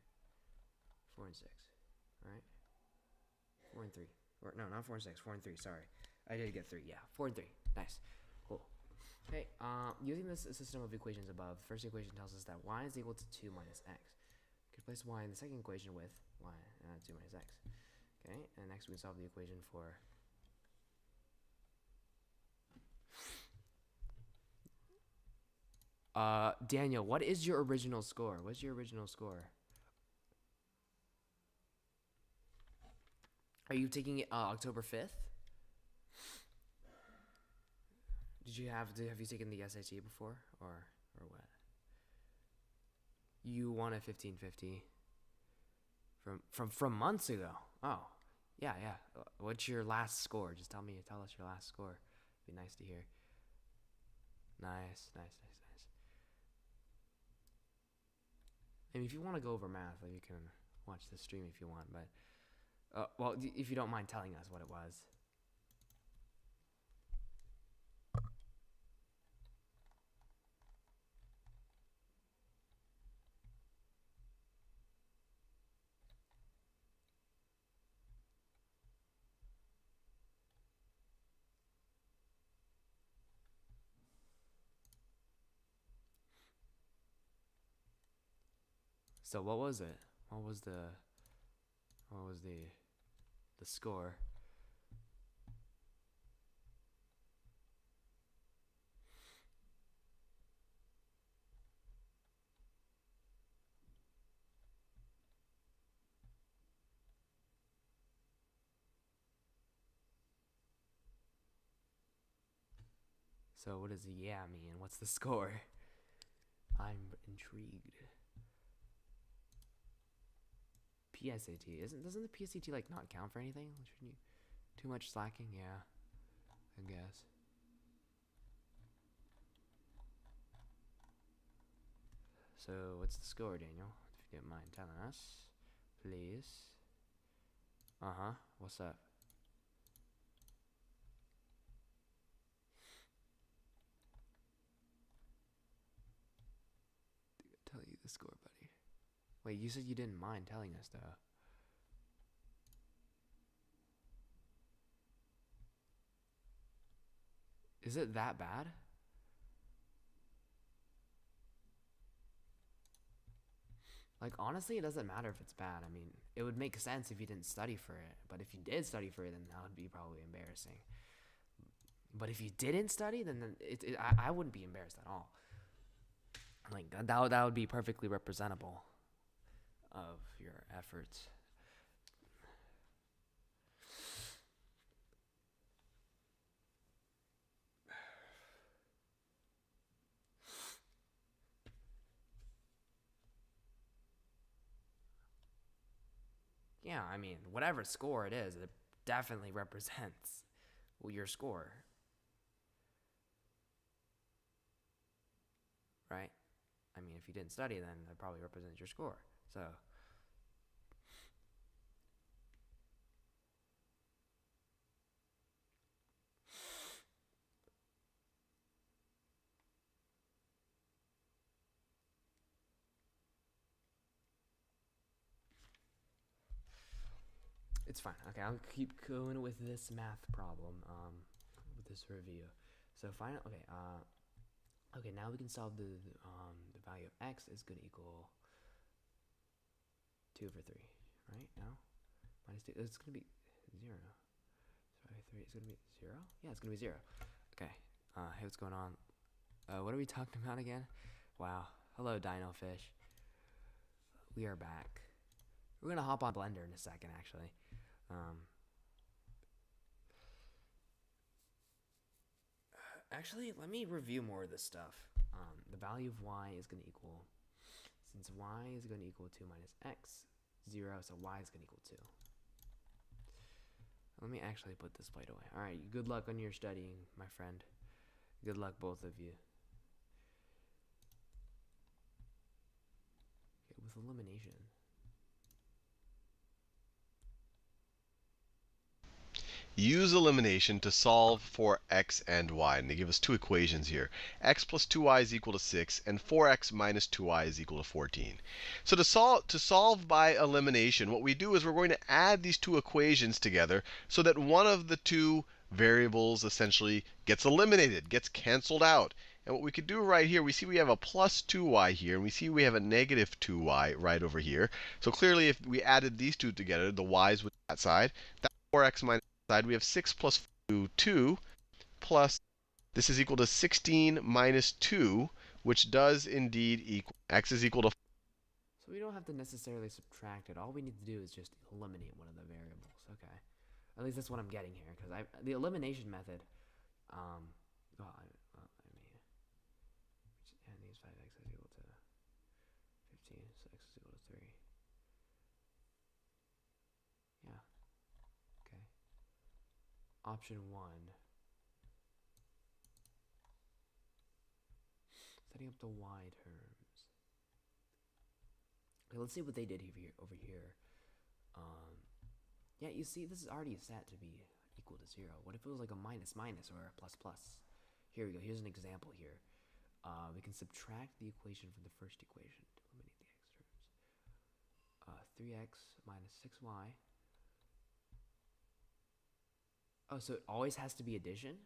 4 and 6, all right? 4 and 3. Or no, not 4 and 6, 4 and 3, sorry. I did get 3, yeah. 4 and 3, nice. Cool. Okay, using this system of equations above, the first equation tells us that y is equal to 2 minus x. We could place y in the second equation with y, 2 minus x. Okay, and next we can solve the equation for Daniel, what is your original score? What's your original score? Are you taking it October 5th? Have you taken the SAT before or what? You won a 1550 from months ago. Oh, yeah. What's your last score? Just tell us your last score. Be nice to hear. Nice. I mean, if you want to go over math, you can watch the stream if you want. But well, if you don't mind telling us what it was. So what was it? What was the score? So what does yeah mean? What's the score? I'm intrigued. PSAT doesn't the PSAT like not count for anything? Shouldn't you? Too much slacking? Yeah, I guess. So what's the score, Daniel? If you don't mind telling us, please. What's up? Tell you the score, buddy. Wait, you said you didn't mind telling us though. Is it that bad? Like, honestly, it doesn't matter if it's bad. I mean, it would make sense if you didn't study for it. But if you did study for it, then that would be probably embarrassing. But if you didn't study, then I wouldn't be embarrassed at all. Like, that would be perfectly representable of your efforts. Yeah, I mean, whatever score it is, it definitely represents your score. Right? I mean, if you didn't study, then that probably represents your score. So, it's fine. Okay, I'll keep going with this math problem, with this review. So, final. Okay, okay, now we can solve the value of x is going to equal 2 over 3, right? No? Minus 2, it's going to be 0. Sorry, 3, it's going to be 0? Yeah, it's going to be 0. Okay, hey, what's going on? What are we talking about again? Wow. Hello, Dino Fish. We are back. We're going to hop on Blender in a second, actually. Actually, let me review more of this stuff. The value of y is going to equal, since y is going to equal 2 minus x, 0, so y is going to equal 2. Let me actually put this plate away. Alright, good luck on your studying, my friend. Good luck, both of you. Okay, with elimination. Use elimination to solve for x and y. And they give us two equations here. X plus 2y is equal to 6, and 4x minus 2y is equal to 14. So to solve by elimination, what we do is we're going to add these two equations together so that one of the two variables essentially gets eliminated, gets canceled out. And what we could do right here, we see we have a plus 2y here, and we see we have a negative 2y right over here. So clearly, if we added these two together, the y's with that side, that's 4x minus side, we have 6 plus 2 plus, this is equal to 16 minus 2, which does indeed equal, x is equal to. So we don't have to necessarily subtract it. All we need to do is just eliminate one of the variables. Okay. At least that's what I'm getting here. Because the elimination method, well, I mean, and these 5x is equal to 15, so x is equal to 3. Yeah. Okay. Option 1. Setting up the y terms. Okay, let's see what they did over here. Yeah, you see, this is already set to be equal to 0. What if it was like a minus minus or a plus plus? Here we go. Here's an example here. We can subtract the equation from the first equation to eliminate the x terms. 3x minus 6y. Oh, so it always has to be addition?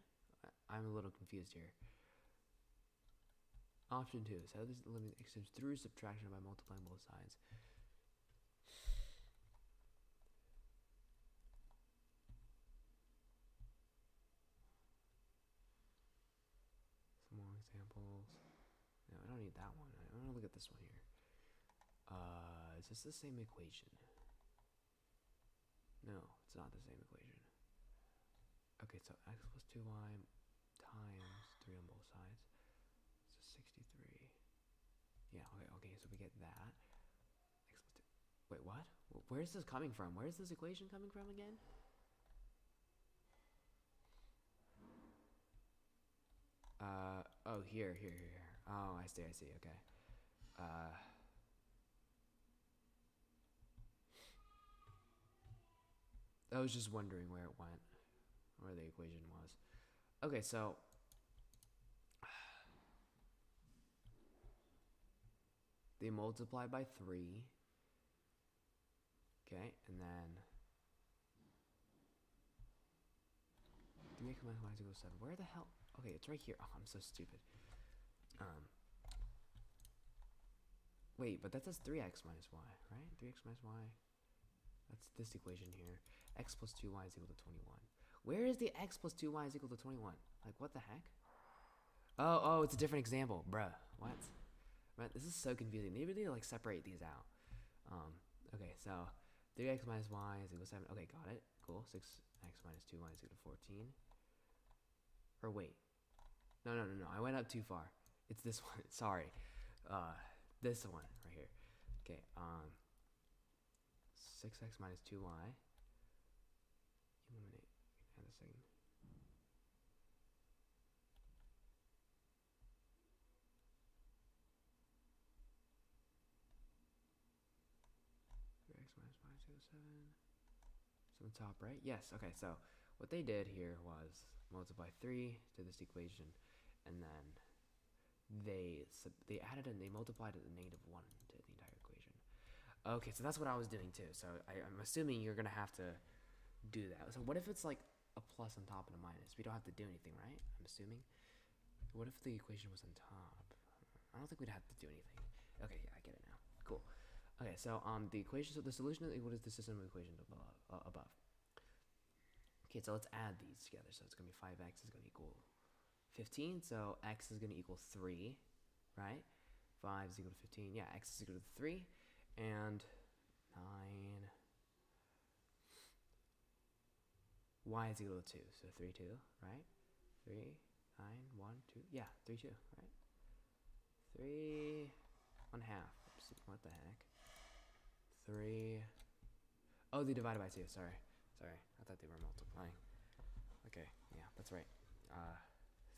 I'm a little confused here. Option 2. So this eliminates x terms through subtraction by multiplying both sides. Some more examples. No, I don't need that one. I want to look at this one here. Is this the same equation? No, it's not the same equation. Okay, so x plus 2y times 3 on both like that. X plus 2. Wait, what? Where's this coming from? Where's this equation coming from again? Oh, here. Oh, I see, okay. I was just wondering where it went, where the equation was. Okay, so they multiply by 3. Okay, and then 3x minus y is equal to 7. Where the hell? Okay, it's right here. Oh, I'm so stupid. Wait, but that says 3x minus y, right? 3x minus y. That's this equation here. X plus 2y is equal to 21. Where is the x plus 2y is equal to 21? Like, what the heck? Oh, it's a different example. Bruh, what? Right, this is so confusing. They really need to, like, separate these out. Okay, so 3x minus y is equal to 7. Okay, got it. Cool. 6x minus 2y is equal to 14. Or wait. No. I went up too far. It's this one. Sorry. This one right here. Okay, 6x minus 2y. Eliminate. Add a second. X minus y is equal to 7. So on the top, right? Yes. Okay, so what they did here was multiply 3 to this equation, and then they added and they multiplied it to -1 to the entire equation. Okay, so that's what I was doing too. So I'm assuming you're gonna have to do that. So what if it's like a plus on top and a minus? We don't have to do anything, right? I'm assuming. What if the equation was on top? I don't think we'd have to do anything. Okay, yeah, I get it now. Cool. Okay, so the equation, so the solution is what is the system of equations above. Okay, so let's add these together. So it's gonna be 5x is gonna equal 15. So x is gonna equal 3, right? 5 is equal to 15. Yeah, x is equal to 3, and 9. Y is equal to 2. So 3, 2, right? 3, 9, 1, 2. Yeah, 3, 2, right? 3, 1/2. Oops, what the heck? 3. Oh, they divided by 2. Sorry. I thought they were multiplying. Okay, yeah, that's right.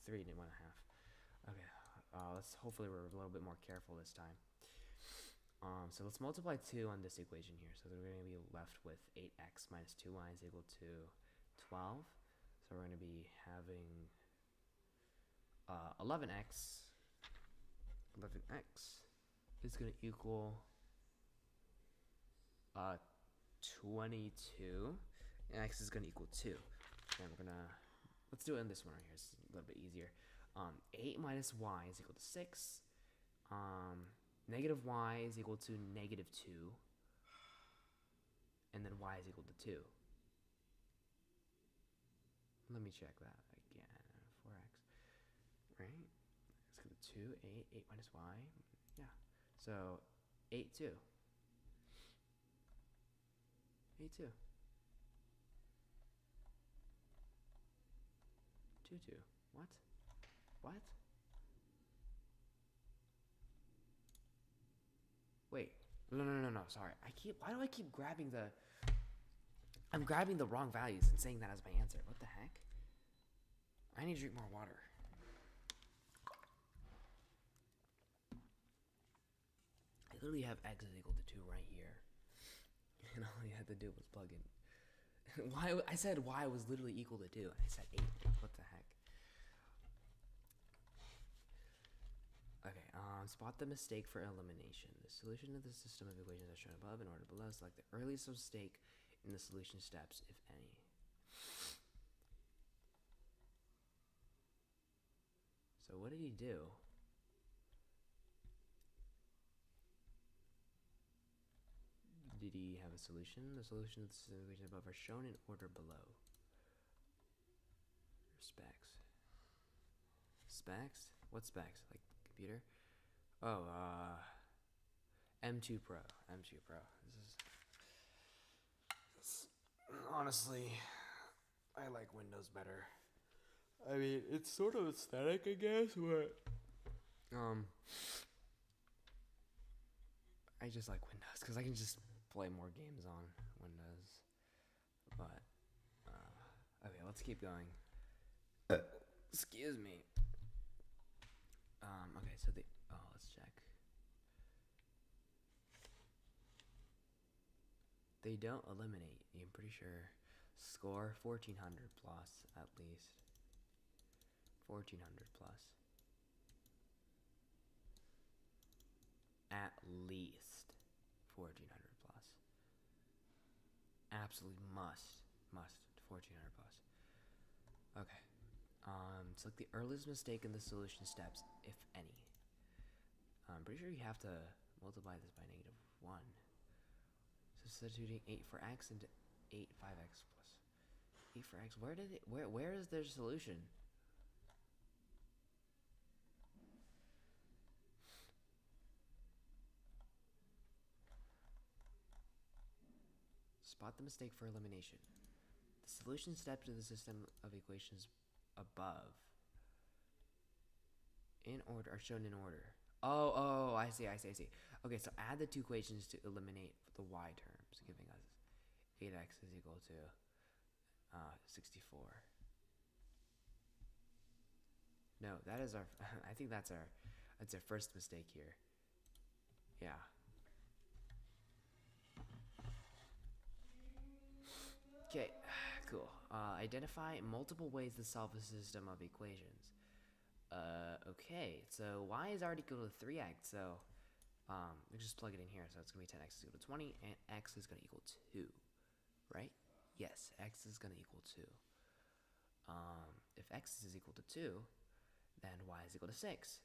3 and 1/2. Okay, let's hopefully we're a little bit more careful this time. So let's multiply 2 on this equation here. So we're going to be left with 8x minus 2y is equal to 12. So we're going to be having 11x. 11x is going to equal 22. And x is going to equal 2. And we're going to, let's do it in this one right here. It's a little bit easier. 8 minus y is equal to 6. Negative y is equal to -2. And then y is equal to 2. Let me check that again. 4x. Right? It's equal to 2. 8 minus y. Yeah. So 8, 2. 8, 2. 2, 2. What? Wait. No. Sorry. Why do I keep grabbing the... I'm grabbing the wrong values and saying that as my answer. What the heck? I need to drink more water. I literally have x is equal to 2 right here. And all you had to do was plug in. I said y was literally equal to 2. And I said 8. What the heck? Okay, spot the mistake for elimination. The solution of the system of equations as shown above. In order below, select the earliest mistake in the solution steps, if any. So what did he do? Did he have a solution? The solution of the system of equations above are shown in order below. Specs. Specs? What specs? Like computer? Oh, M2 Pro. M2 Pro. This honestly, I like Windows better. I mean, it's sort of aesthetic, I guess, but I just like Windows because I can just play more games on Windows. But okay, let's keep going. Excuse me. Okay, so let's check. They don't eliminate. I'm pretty sure. Score 1400 plus at least. 1400 plus. At least 1400 plus. Absolutely must 1400 plus. Okay. Select the earliest mistake in the solution steps, if any. I'm pretty sure you have to multiply this by -1. Substituting 8 for x into 8 5x plus 8 for x. Where is their solution? Spot the mistake for elimination. The solution steps to the system of equations above in order are shown in order. Oh, I see. Okay, so add the two equations to eliminate the y terms, giving us 8x is equal to 64. No, that is our. I think that's our first mistake here. Yeah. Okay, cool. Identify multiple ways to solve a system of equations. Okay, so y is already equal to 3x, so we just plug it in here. So it's gonna be 10x is equal to 20, and x is gonna equal 2, right? Yes, x is gonna equal 2. If x is equal to 2, then y is equal to 6.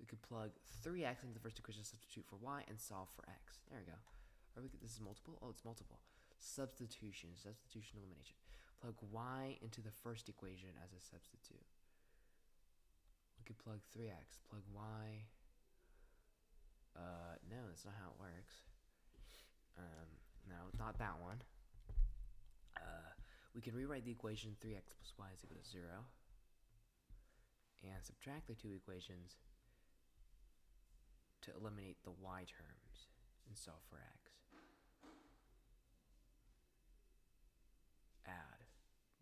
We could plug 3x into the first equation, substitute for y, and solve for x. There we go. Or this is multiple? Oh, it's multiple. Substitution, elimination. Plug y into the first equation as a substitute. We could plug 3x, plug y. No, that's not how it works. No, not that one. We can rewrite the equation 3x plus y is equal to 0. And subtract the two equations to eliminate the y terms and solve for x. Add.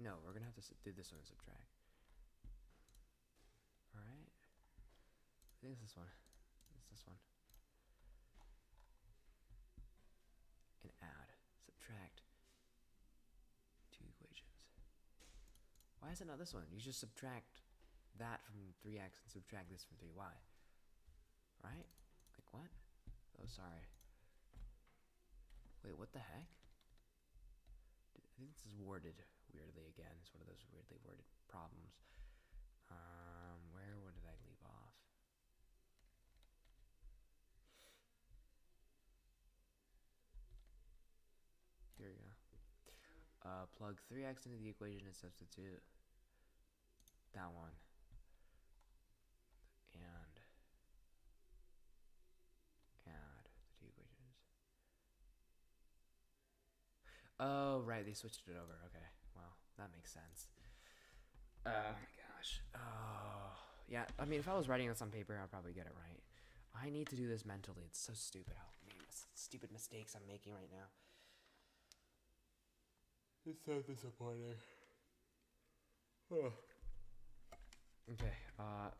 No, we're gonna have to do this one and subtract. Alright. I think it's this one. It's this one. And add. Subtract. Two equations. Why is it not this one? You just subtract that from 3x and subtract this from 3y. Right? Like what? Oh, sorry. Wait, what the heck? I think this is worded weirdly again. It's one of those weirdly worded problems. Where did I leave off? Here we go. Plug 3x into the equation and substitute that one. And add the two equations. Oh, right, they switched it over. Okay, well, that makes sense. Oh my gosh. Oh, yeah, I mean, if I was writing this on paper, I'd probably get it right. I need to do this mentally. It's so stupid how many stupid mistakes I'm making right now. It's so disappointing. Oh. Okay,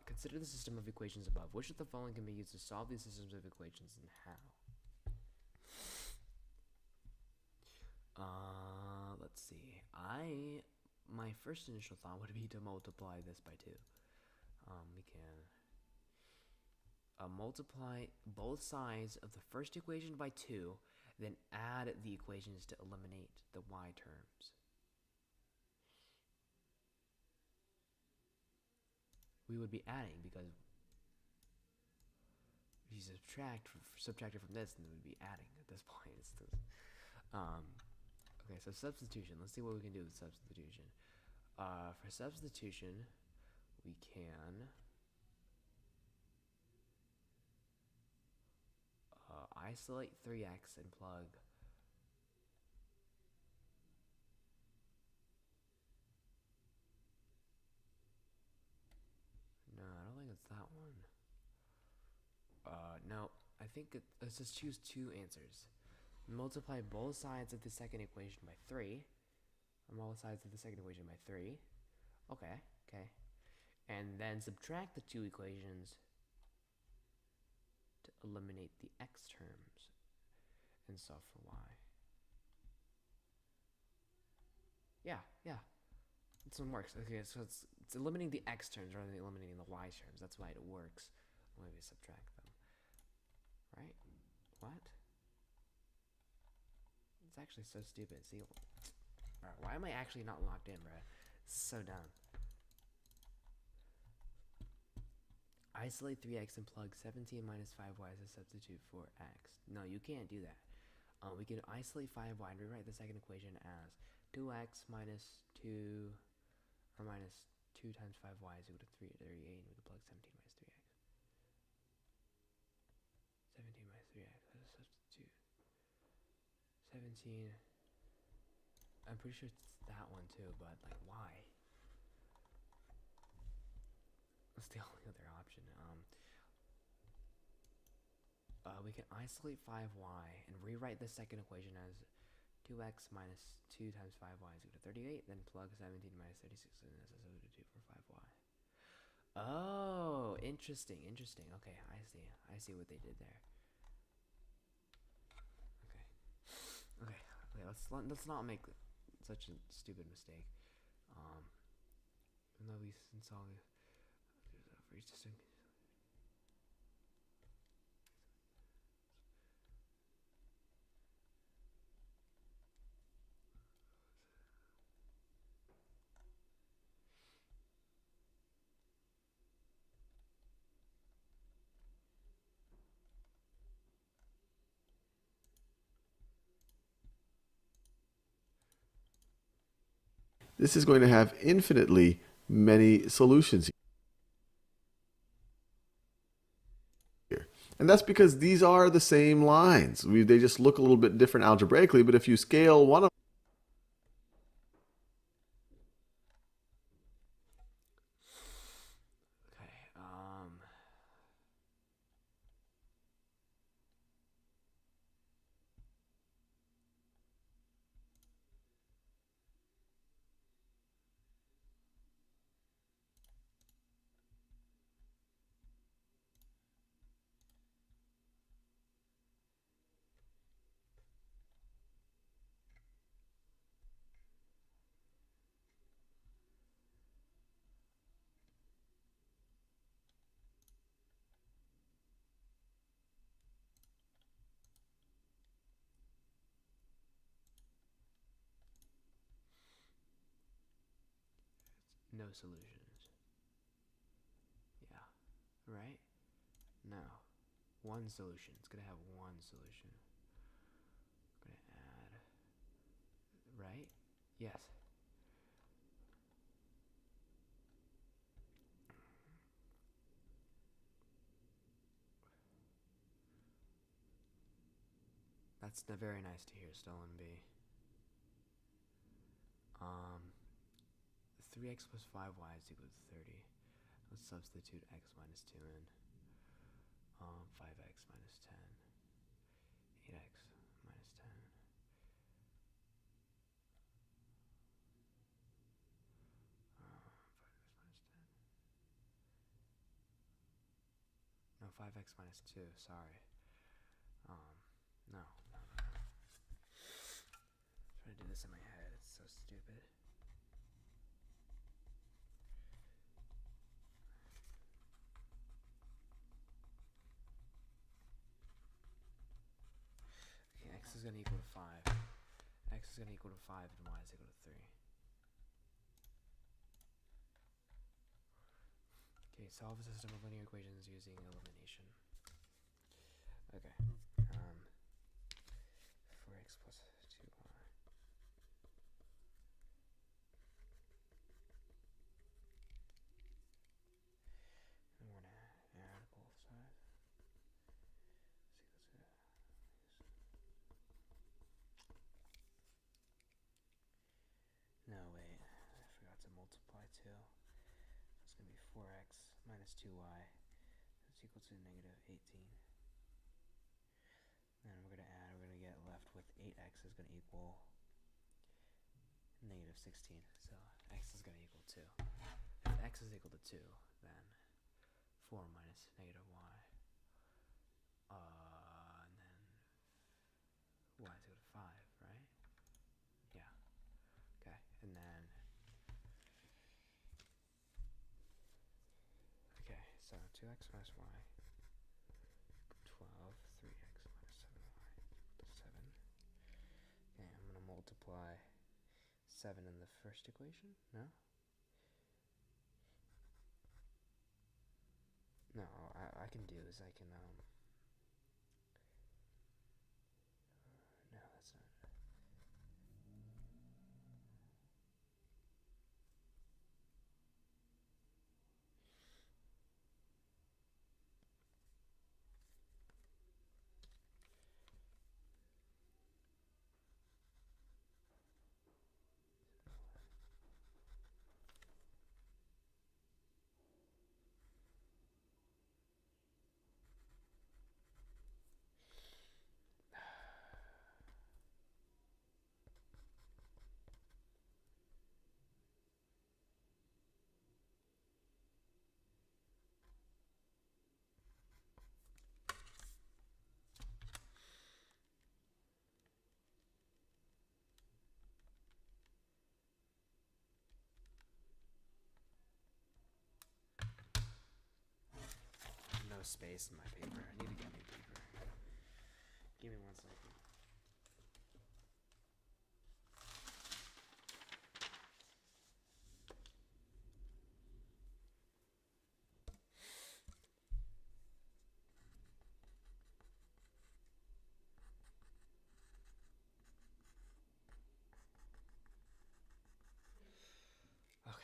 consider the system of equations above. Which of the following can be used to solve these systems of equations and how? Let's see. My first initial thought would be to multiply this by 2. We can multiply both sides of the first equation by 2, then add the equations to eliminate the y terms. We would be adding because if you subtract it from this, then we would be adding at this point. It's this. Okay, so substitution. Let's see what we can do with substitution. For substitution, we can isolate 3x and plug no, I don't think it's that one. no. I think let's just choose two answers. Multiply both sides of the second equation by 3. Or both sides of the second equation by 3. Okay, okay. And then subtract the two equations to eliminate the x terms and solve for y. Yeah, yeah. This one works. Okay, so it's eliminating the x terms rather than eliminating the y terms. That's why it works when we subtract them. Right? What? It's actually so stupid. See, alright, why am I actually not locked in, bruh? So dumb. Isolate 3x and plug 17 minus 5y as a substitute for x. No, you can't do that. We can isolate 5y and rewrite the second equation as 2x minus 2, or minus 2 times 5y is equal to 38, and we can plug 17 minus 3x. 17 minus 3x as a substitute. 17. I'm pretty sure it's that one too, but like, why? That's the only other option. We can isolate 5y and rewrite the second equation as 2x minus 2 times 5y is equal to 38, then plug 17 minus 36 in as a substitute for 5y. Oh, interesting, interesting. Okay, I see what they did there. Okay, let's not make such a stupid mistake. Even though we saw for each distinct. This is going to have infinitely many solutions here. And that's because these are the same lines. They just look a little bit different algebraically, but if you scale one of No solutions. Yeah. Right? No. One solution. It's gonna have one solution. I'm gonna add. Right? Yes. That's very nice to hear, Stolen B. 3x plus 5y is equal to 30. Let's substitute x minus 2 in. 5x minus 10. 8x minus 10. 5x minus 10. No, 5x minus 2, sorry. No. Trying to do this in my head, it's so stupid. Okay, x is gonna equal to 5. X is gonna equal to 5 and y is equal to 3. Okay, solve a system of linear equations using elimination. Okay. 4x plus 2y. And we're gonna add both sides. No, wait. I forgot to multiply 2. It's gonna be 4x minus 2y. That's equal to negative 18. 8x is going to equal negative 16. So x is going to equal 2. If x is equal to 2, then 4 minus negative y. And then y is equal to 5, right? Yeah. Okay, and then okay, so 2x minus y, 12, 3x minus 7y, 7. Okay, I'm going to multiply 7 in the first equation, no? No, I can do is I can, no, that's not. No space in my paper. I need to get new paper. Give me 1 second. Okay.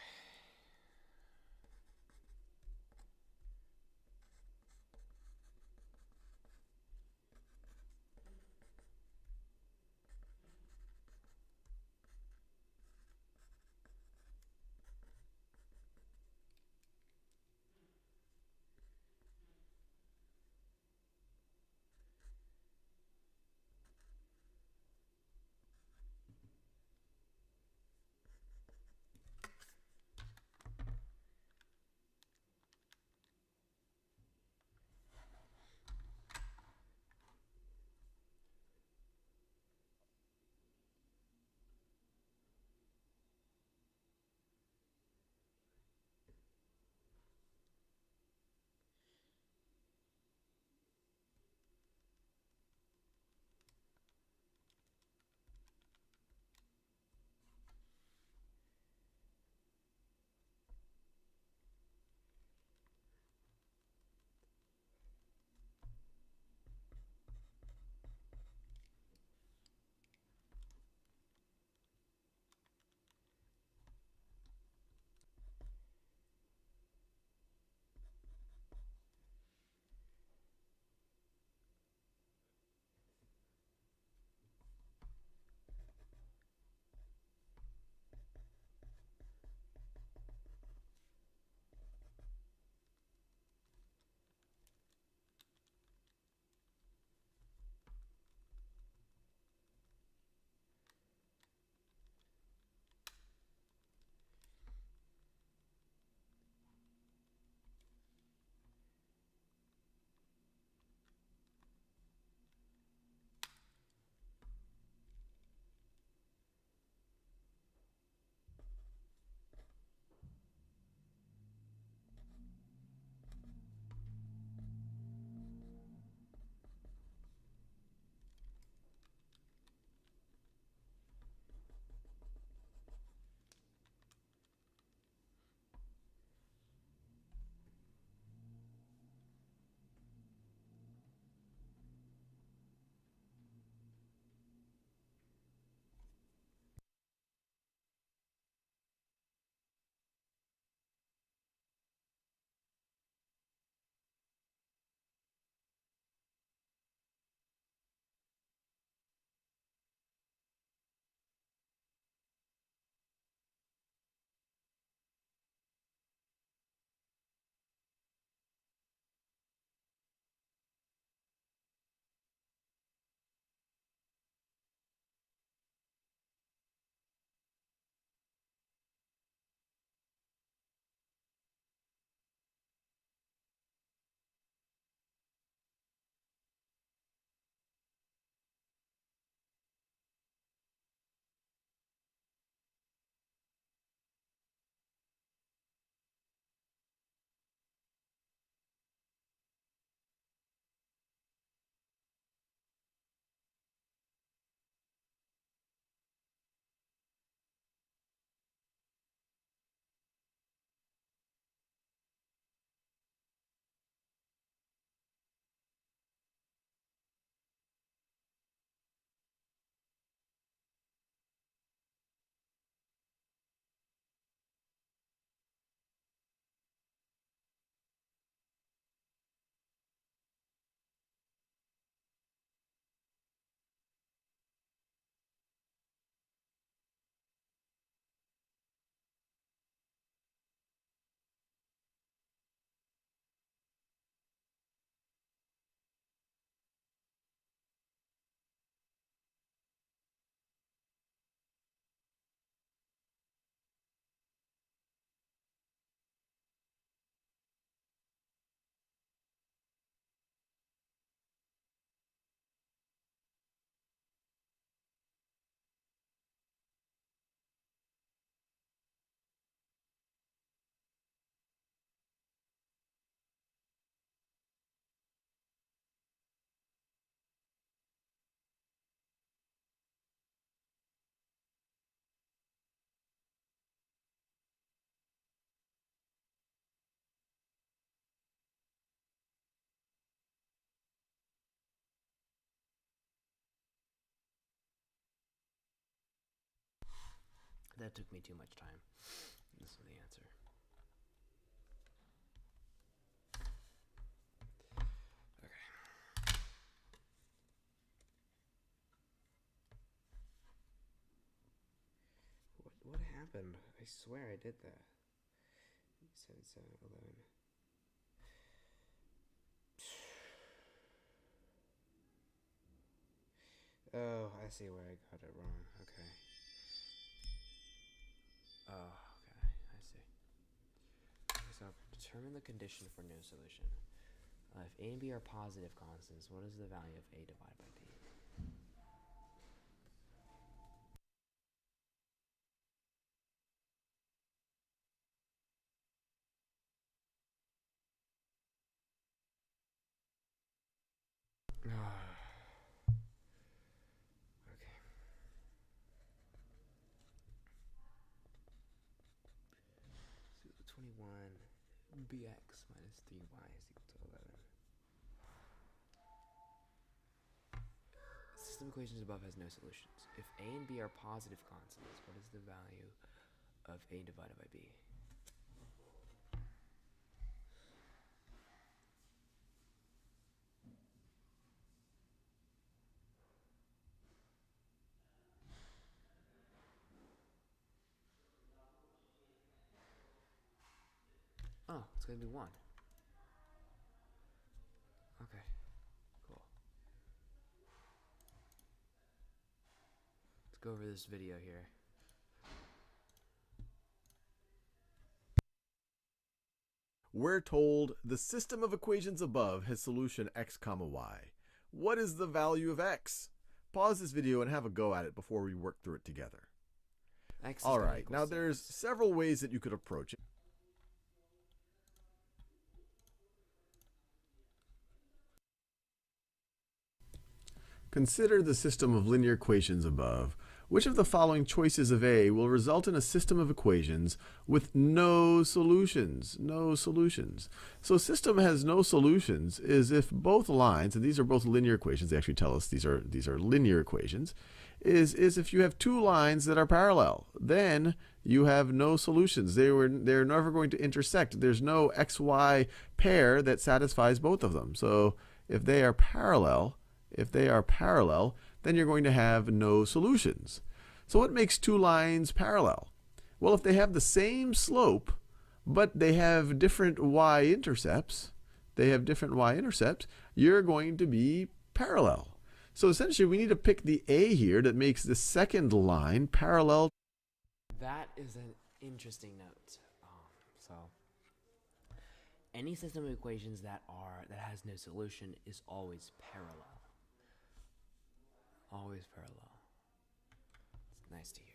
That took me too much time. This is the answer. Okay. What happened? I swear I did that. 7, 7, 11. Oh, I see where I got it wrong. Okay. Oh, okay. I see. So, determine the condition for no solution. If a and b are positive constants, what is the value of a divided by b? Okay. So 21 bx minus 3y is equal to 11. System equations above has no solutions. If a and b are positive constants, what is the value of a divided by b? Oh, it's going to be 1. Okay, cool. Let's go over this video here. We're told the system of equations above has solution x comma y. What is the value of x? Pause this video and have a go at it before we work through it together. X All right, now there's several ways that you could approach it. Consider the system of linear equations above. Which of the following choices of A will result in a system of equations with no solutions? No solutions. So a system has no solutions is if both lines, and these are both linear equations, they actually tell us these are linear equations, is if you have two lines that are parallel, then you have no solutions. They're never going to intersect. There's no xy pair that satisfies both of them. So if they are parallel, then you're going to have no solutions. So what makes two lines parallel? Well, if they have the same slope, but they have different y-intercepts, you're going to be parallel. So essentially, we need to pick the A here that makes the second line parallel. That is an interesting note. So any system of equations that has no solution is always parallel. Always parallel. It's nice to hear.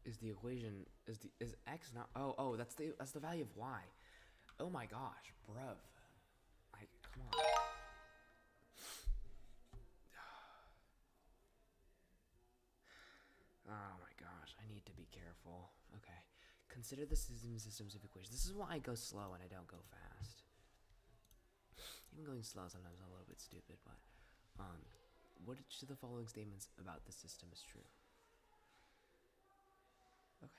Is the equation is x not that's the value of y. Oh my gosh, bruv. Come on. Oh my gosh, I need to be careful. Okay. Consider the systems of equations. This is why I go slow and I don't go fast. Even going slow sometimes I'm a little bit stupid, but which of the following statements about the system is true? Okay.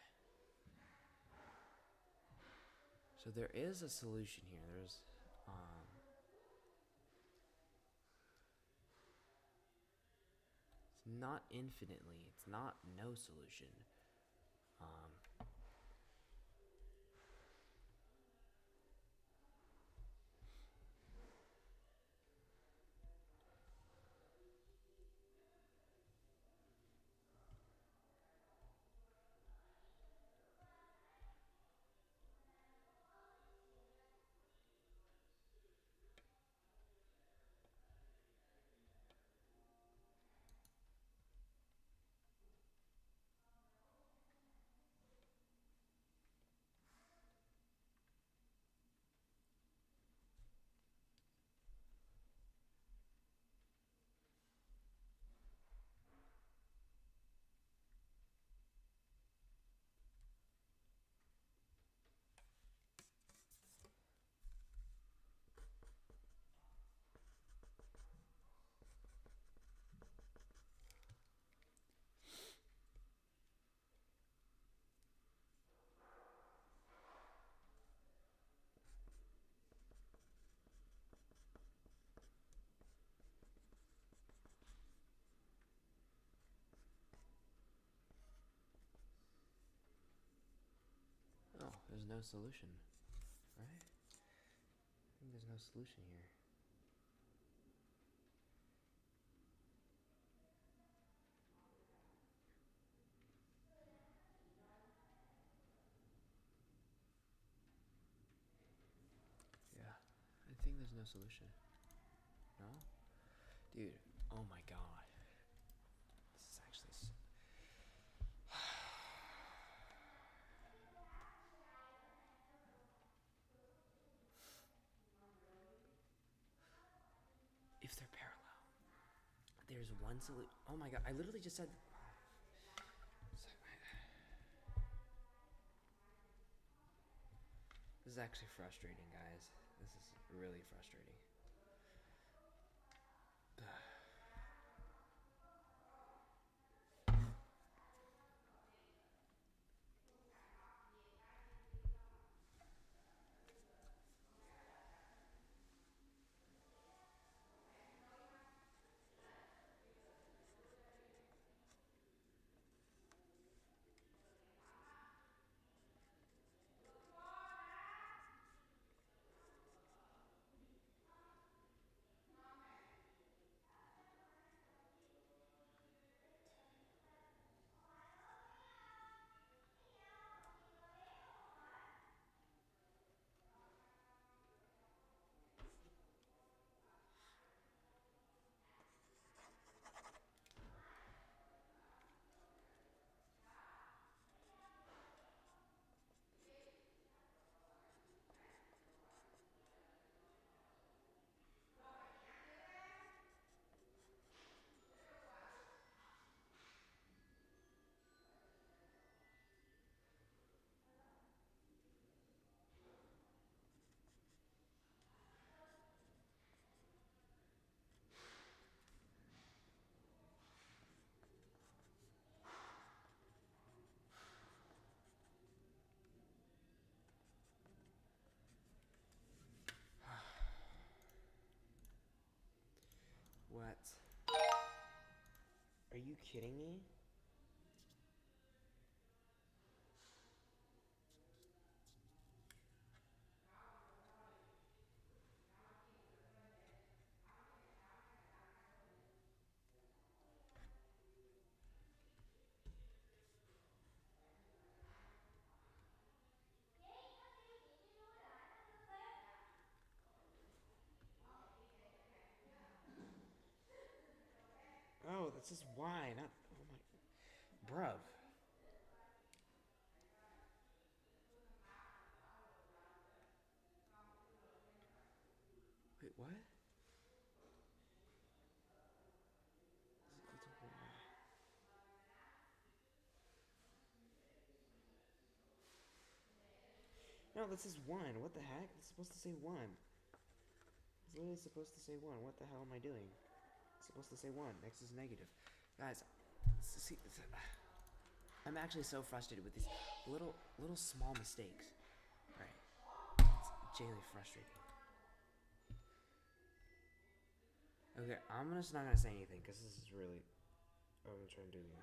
So there is a solution here. There's, it's not infinitely. It's not no solution. Oh, there's no solution, right? I think there's no solution here. Yeah, I think there's no solution. No? Dude, oh my god. This is actually if they're parallel. There's one solution. Oh my god, I literally just said. This is actually frustrating, guys. This is really frustrating. What? Are you kidding me? Oh, this is why, not. Oh my. Bruv. Wait, what? Is equal to y. No, this is 1. What the heck? It's supposed to say 1. It's literally supposed to say 1. What the hell am I doing? It's supposed to say 1. X is negative. Guys, see, I'm actually so frustrated with these little small mistakes. Right. It's genuinely frustrating. Okay, I'm just not gonna say anything because this is really. I'm gonna try and do the.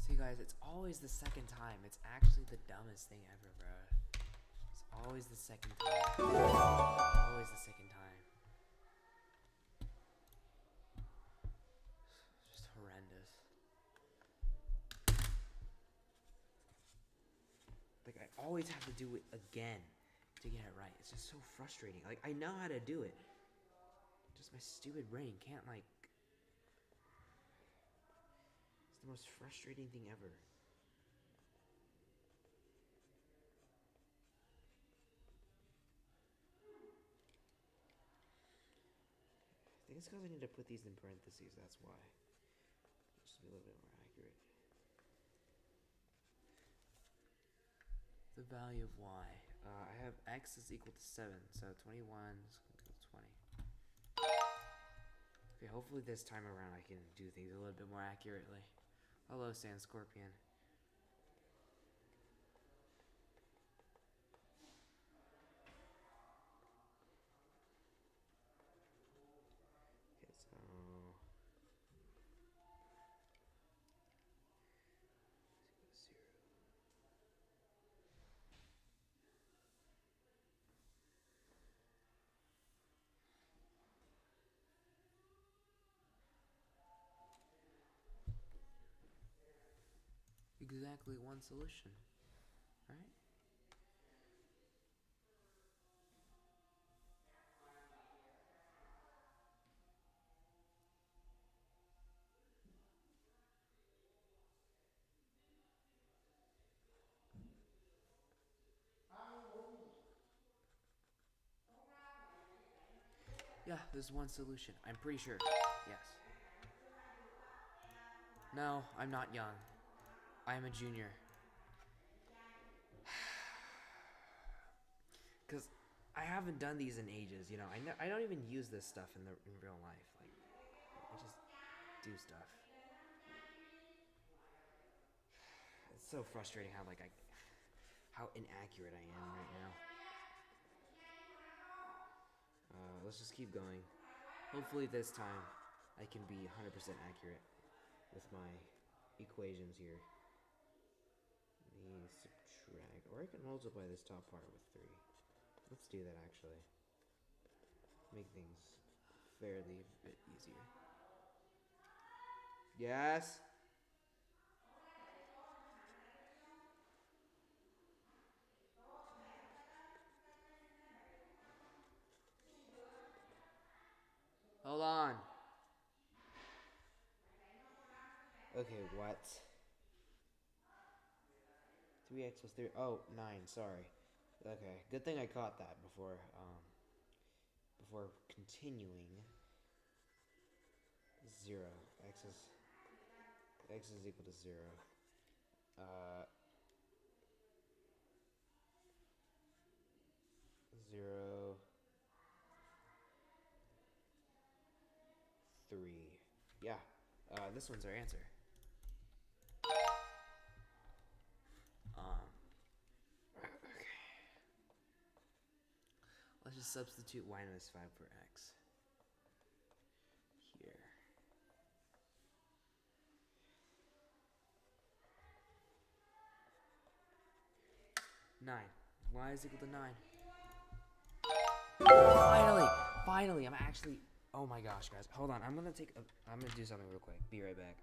See, guys, it's always the second time. It's actually the dumbest thing ever, bro. It's always the second time. Always the second time. It's just horrendous. Like, I always have to do it again to get it right. It's just so frustrating. Like, I know how to do it. Just my stupid brain can't, like... It's the most frustrating thing ever. I think it's because I need to put these in parentheses, that's why. Just to be a little bit more accurate. The value of y. I have x is equal to 7, so 21 is equal to 20. Okay, hopefully this time around I can do things a little bit more accurately. Hello, Sand Scorpion. Okay, so 0. Exactly one solution, right? Yeah, there's one solution. I'm pretty sure. Yes. No, I'm not young. I'm a junior. Because I haven't done these in ages, you know. I don't even use this stuff in real life. Like, I just do stuff. It's so frustrating how inaccurate I am right now. Let's just keep going. Hopefully this time I can be 100% accurate with my equations here. Let me subtract, or I can multiply this top part with 3. Let's do that actually. Make things fairly a bit easier. Yes? Hold on. Okay, what? 3x plus 3. Oh, 9, sorry. Okay, good thing I caught that before continuing. 0. X is equal to 0. Uh, 0, 3. Yeah, this one's our answer. Okay. Let's just substitute y minus 5 for x. Here. 9. Y is equal to 9. Finally, I'm actually. Oh my gosh, guys. Hold on. I'm gonna do something real quick. Be right back.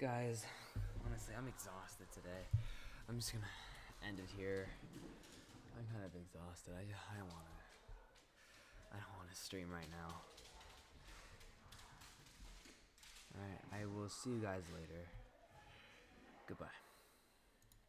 Guys, honestly, I'm exhausted today. I'm just gonna end it here. I'm kind of exhausted. I don't wanna stream right now. Alright, I will see you guys later. Goodbye.